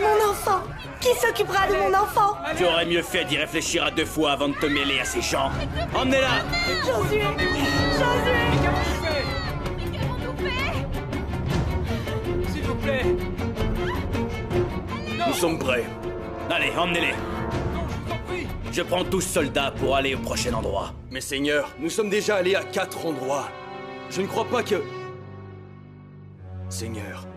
Mon enfant. Qui s'occupera de mon enfant? Tu aurais mieux fait d'y réfléchir à 2 fois avant de te mêler à ces gens. Emmenez-la! Josué! Josué! S'il vous plaît! Nous sommes prêts. Allez, emmenez-les. Je prends 12 soldats pour aller au prochain endroit. Mais Seigneur, nous sommes déjà allés à 4 endroits. Je ne crois pas que... Seigneur...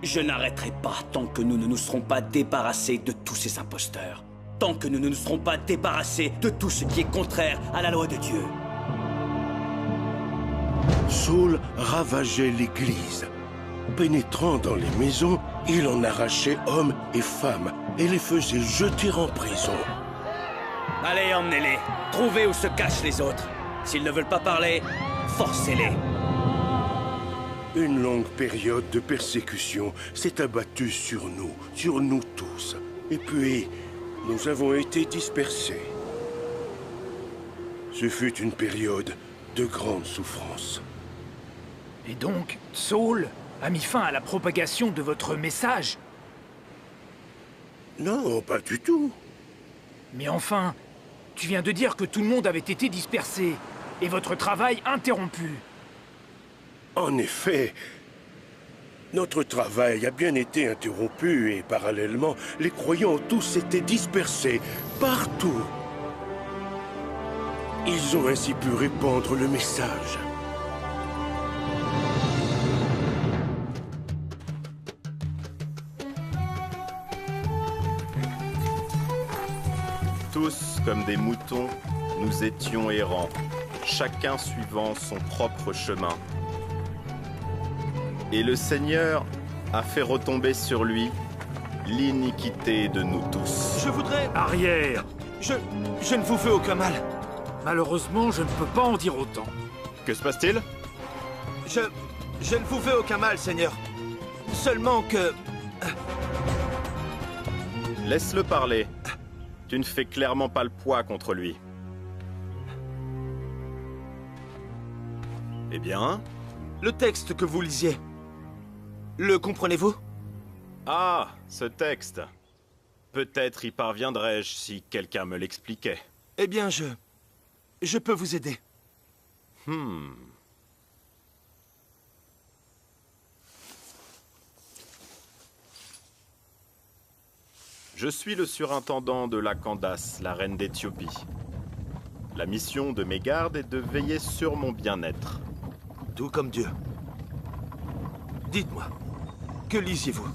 Je n'arrêterai pas tant que nous ne nous serons pas débarrassés de tous ces imposteurs. Tant que nous ne nous serons pas débarrassés de tout ce qui est contraire à la loi de Dieu. Saul ravageait l'église. Pénétrant dans les maisons, il en arrachait hommes et femmes et les faisait jeter en prison. Allez, emmenez-les. Trouvez où se cachent les autres. S'ils ne veulent pas parler, forcez-les. Une longue période de persécution s'est abattue sur nous tous. Et puis, nous avons été dispersés. Ce fut une période de grande souffrance. Et donc, Saul a mis fin à la propagation de votre message? Non, pas du tout. Mais enfin, tu viens de dire que tout le monde avait été dispersé et votre travail interrompu. En effet, notre travail a bien été interrompu et parallèlement, les croyants ont tous été dispersés partout. Ils ont ainsi pu répandre le message. Tous, comme des moutons, nous étions errants, chacun suivant son propre chemin. Et le Seigneur a fait retomber sur lui l'iniquité de nous tous. Je voudrais... Arrière! Je ne vous fais aucun mal. Malheureusement, je ne peux pas en dire autant. Que se passe-t-il? Je ne vous fais aucun mal, Seigneur. Seulement que... Laisse-le parler. Tu ne fais clairement pas le poids contre lui. Eh bien? Le texte que vous lisiez, le comprenez-vous? Ah, ce texte. Peut-être y parviendrais-je si quelqu'un me l'expliquait. Eh bien, je peux vous aider. Je suis le surintendant de la Candace, la reine d'Éthiopie. La mission de mes gardes est de veiller sur mon bien-être. Tout comme Dieu. Dites-moi, que lisiez-vous?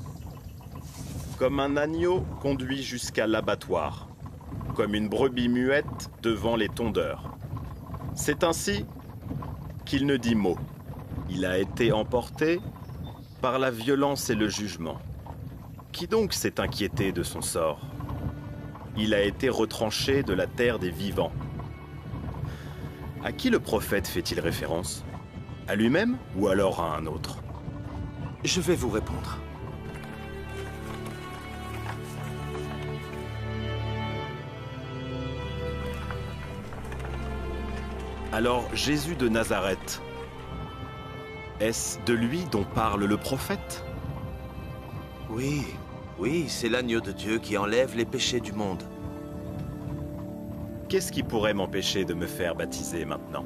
Comme un agneau conduit jusqu'à l'abattoir, comme une brebis muette devant les tondeurs. C'est ainsi qu'il ne dit mot. Il a été emporté par la violence et le jugement. Qui donc s'est inquiété de son sort? Il a été retranché de la terre des vivants. À qui le prophète fait-il référence? À lui-même ou alors à un autre? Je vais vous répondre. Alors Jésus de Nazareth, est-ce de lui dont parle le prophète? Oui, c'est l'agneau de Dieu qui enlève les péchés du monde. Qu'est-ce qui pourrait m'empêcher de me faire baptiser maintenant?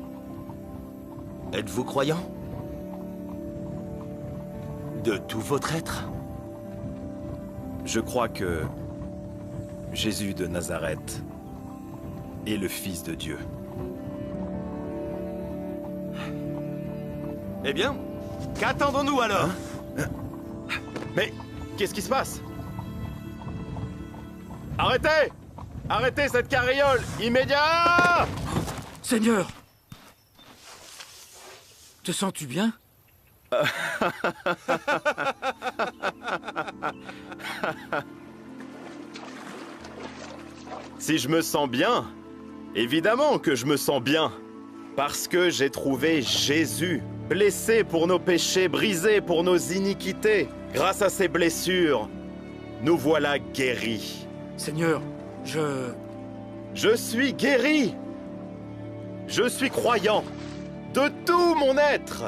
Êtes-vous croyant? De tout votre être? Je crois que Jésus de Nazareth est le Fils de Dieu. Eh bien, qu'attendons-nous alors? Mais qu'est-ce qui se passe? Arrêtez! Arrêtez cette carriole! Immédiat! Seigneur! Te sens-tu bien? Si je me sens bien, évidemment que je me sens bien. Parce que j'ai trouvé Jésus, blessé pour nos péchés, brisé pour nos iniquités. Grâce à ses blessures, nous voilà guéris. Seigneur, Je suis guéri. Je suis croyant. De tout mon être.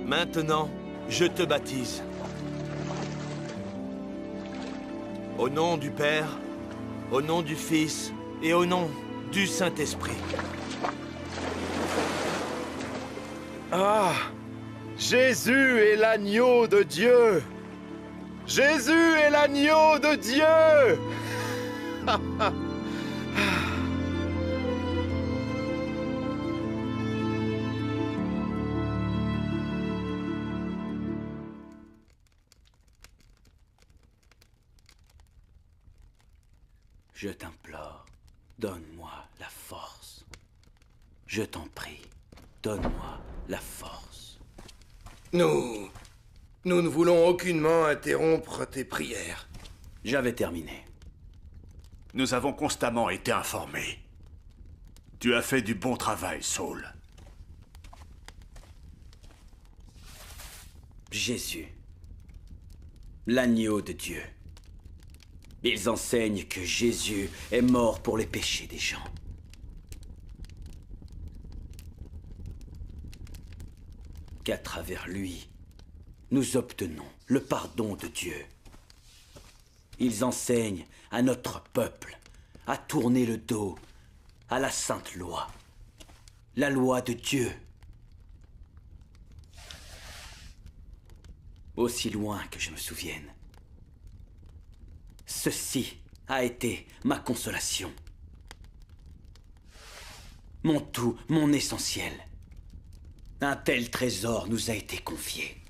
Maintenant, je te baptise. Au nom du Père, au nom du Fils et au nom du Saint-Esprit. Ah! Jésus est l'agneau de Dieu! Jésus est l'agneau de Dieu! Je t'implore, donne-moi la force. Je t'en prie, donne-moi la force. Nous ne voulons aucunement interrompre tes prières. J'avais terminé. Nous avons constamment été informés. Tu as fait du bon travail, Saul. Jésus, l'agneau de Dieu. Ils enseignent que Jésus est mort pour les péchés des gens. Qu'à travers lui, nous obtenons le pardon de Dieu. Ils enseignent à notre peuple à tourner le dos à la sainte loi, la loi de Dieu. Aussi loin que je me souvienne, ceci a été ma consolation. Mon tout, mon essentiel. Un tel trésor nous a été confié.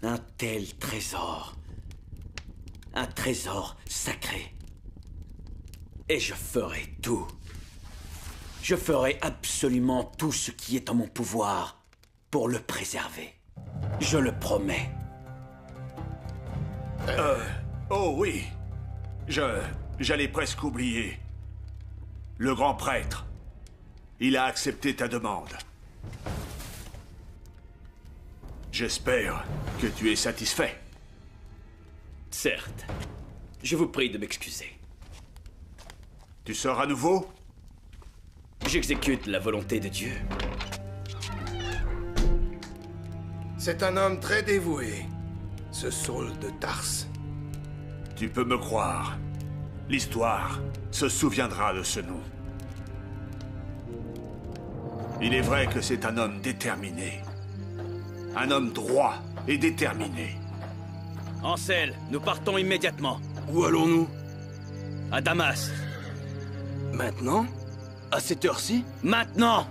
Un tel trésor. Un trésor sacré. Et je ferai tout. Je ferai absolument tout ce qui est en mon pouvoir pour le préserver. Je le promets. Oh oui. J'allais presque oublier. Le grand prêtre, il a accepté ta demande. J'espère que tu es satisfait. Certes. Je vous prie de m'excuser. Tu sors à nouveau? J'exécute la volonté de Dieu. C'est un homme très dévoué, ce Saul de Tarse. Tu peux me croire. L'histoire se souviendra de ce nom. Il est vrai que c'est un homme déterminé. Un homme droit et déterminé. Ansel, nous partons immédiatement. Où allons-nous? À Damas. Maintenant? À cette heure-ci? Maintenant!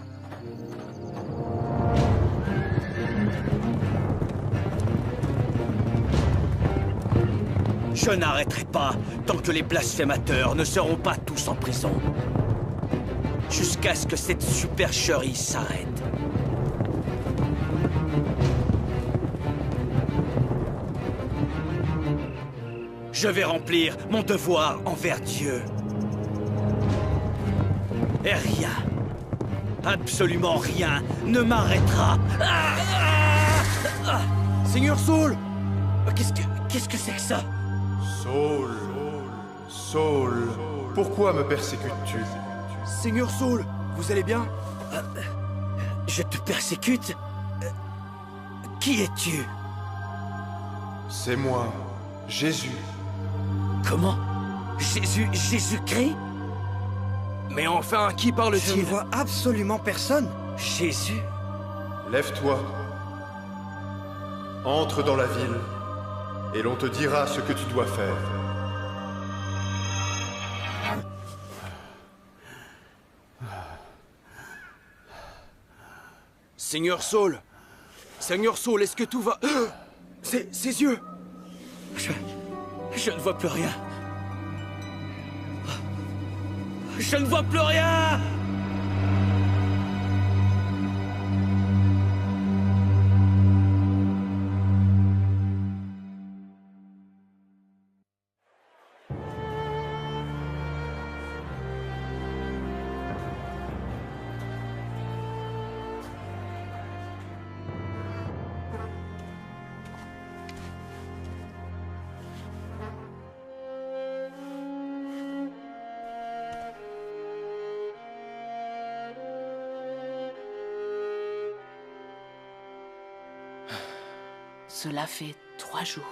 Je n'arrêterai pas tant que les blasphémateurs ne seront pas tous en prison. Jusqu'à ce que cette supercherie s'arrête. Je vais remplir mon devoir envers Dieu. Et rien, absolument rien, ne m'arrêtera. Seigneur Saul! Qu'est-ce que c'est que ça? Saul, pourquoi me persécutes-tu? Seigneur Saul, vous allez bien? Je te persécute? Qui es-tu? C'est moi, Jésus. Comment? Jésus-Christ? Mais enfin, à qui parle-t-il? Je ne vois absolument personne. Jésus. Lève-toi. Entre dans la ville, et l'on te dira ce que tu dois faire. Seigneur Saul! Seigneur Saul, est-ce que tout va... Ses yeux! Je ne vois plus rien. Je ne vois plus rien! Cela fait 3 jours.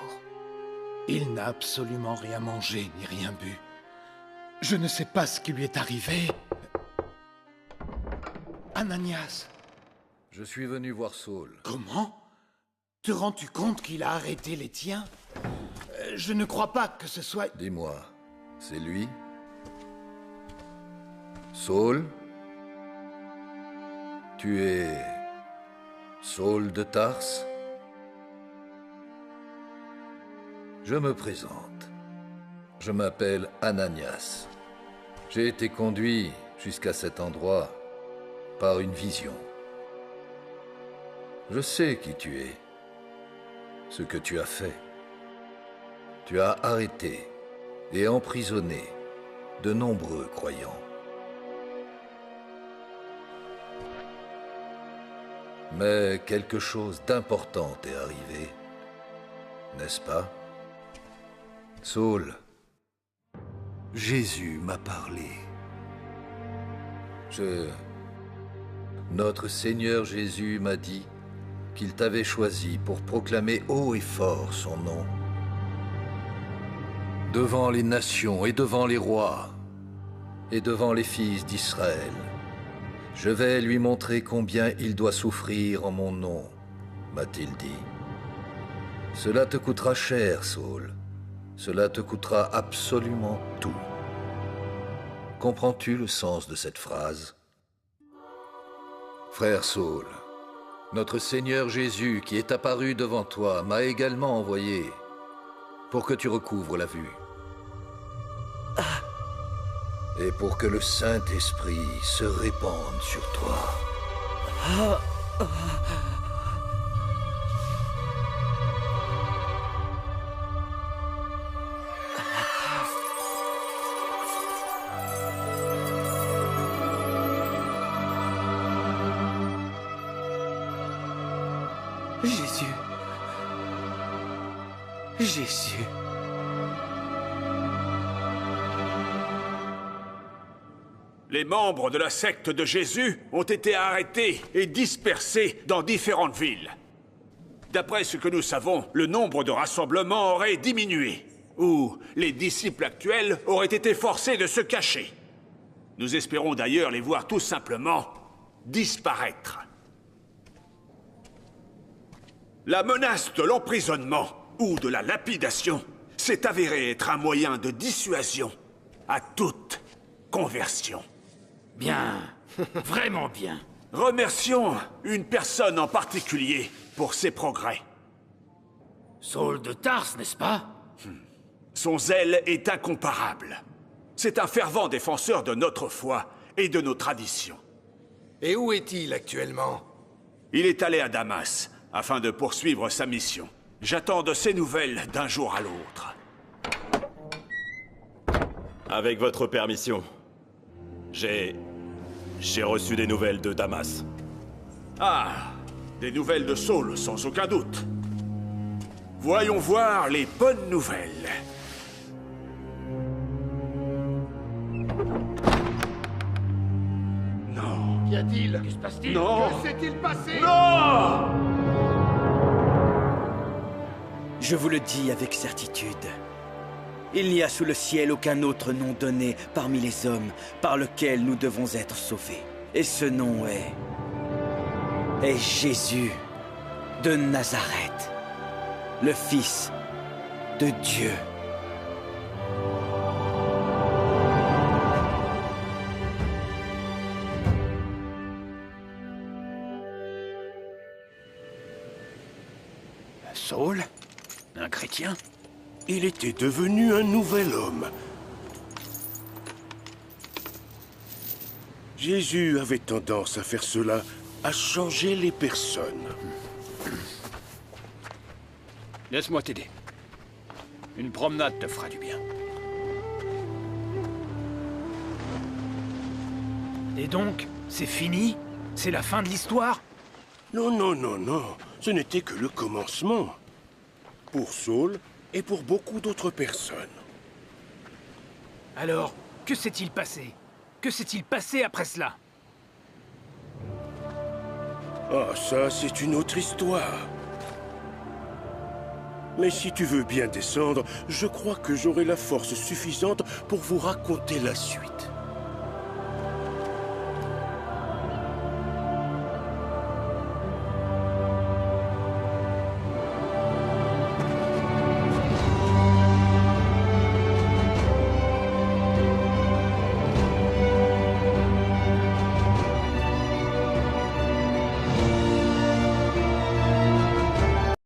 Il n'a absolument rien mangé ni rien bu. Je ne sais pas ce qui lui est arrivé. Ananias. Je suis venu voir Saul. Comment? Te rends-tu compte qu'il a arrêté les tiens? Je ne crois pas que ce soit... Dis-moi, c'est lui? Saul? Tu es... Saul de Tarse? Je me présente. Je m'appelle Ananias. J'ai été conduit jusqu'à cet endroit par une vision. Je sais qui tu es, ce que tu as fait. Tu as arrêté et emprisonné de nombreux croyants. Mais quelque chose d'important est arrivé, n'est-ce pas? Saul, Jésus m'a parlé. Notre Seigneur Jésus m'a dit qu'il t'avait choisi pour proclamer haut et fort son nom. Devant les nations et devant les rois et devant les fils d'Israël, je vais lui montrer combien il doit souffrir en mon nom, m'a-t-il dit. Cela te coûtera cher, Saul. Cela te coûtera absolument tout. Comprends-tu le sens de cette phrase? Frère Saul, notre Seigneur Jésus qui est apparu devant toi m'a également envoyé pour que tu recouvres la vue. Et pour que le Saint-Esprit se répande sur toi. Jésus. Jésus. Les membres de la secte de Jésus ont été arrêtés et dispersés dans différentes villes. D'après ce que nous savons, le nombre de rassemblements aurait diminué, ou les disciples actuels auraient été forcés de se cacher. Nous espérons d'ailleurs les voir tout simplement disparaître. La menace de l'emprisonnement ou de la lapidation s'est avérée être un moyen de dissuasion à toute conversion. Bien, vraiment bien. Remercions une personne en particulier pour ses progrès. Saul de Tarse, n'est-ce pas? Son zèle est incomparable. C'est un fervent défenseur de notre foi et de nos traditions. Et où est-il actuellement? Il est allé à Damas afin de poursuivre sa mission. J'attends de ses nouvelles d'un jour à l'autre. Avec votre permission, j'ai reçu des nouvelles de Damas. Ah, des nouvelles de Saul, sans aucun doute. Voyons voir les bonnes nouvelles. Non. Qu'y a-t-il? Que se passe-t-il? Non. Que s'est-il passé? Non! Je vous le dis avec certitude. Il n'y a sous le ciel aucun autre nom donné parmi les hommes par lequel nous devons être sauvés. Et ce nom est Jésus de Nazareth, le Fils de Dieu. Saul? Un chrétien? Il était devenu un nouvel homme. Jésus avait tendance à faire cela, à changer les personnes. Laisse-moi t'aider. Une promenade te fera du bien. Et donc, c'est fini? C'est la fin de l'histoire? Non, non, non, non. Ce n'était que le commencement. Pour Saul et pour beaucoup d'autres personnes. Alors, que s'est-il passé? Que s'est-il passé après cela? Ah, ça, c'est une autre histoire. Mais si tu veux bien descendre, je crois que j'aurai la force suffisante pour vous raconter la suite.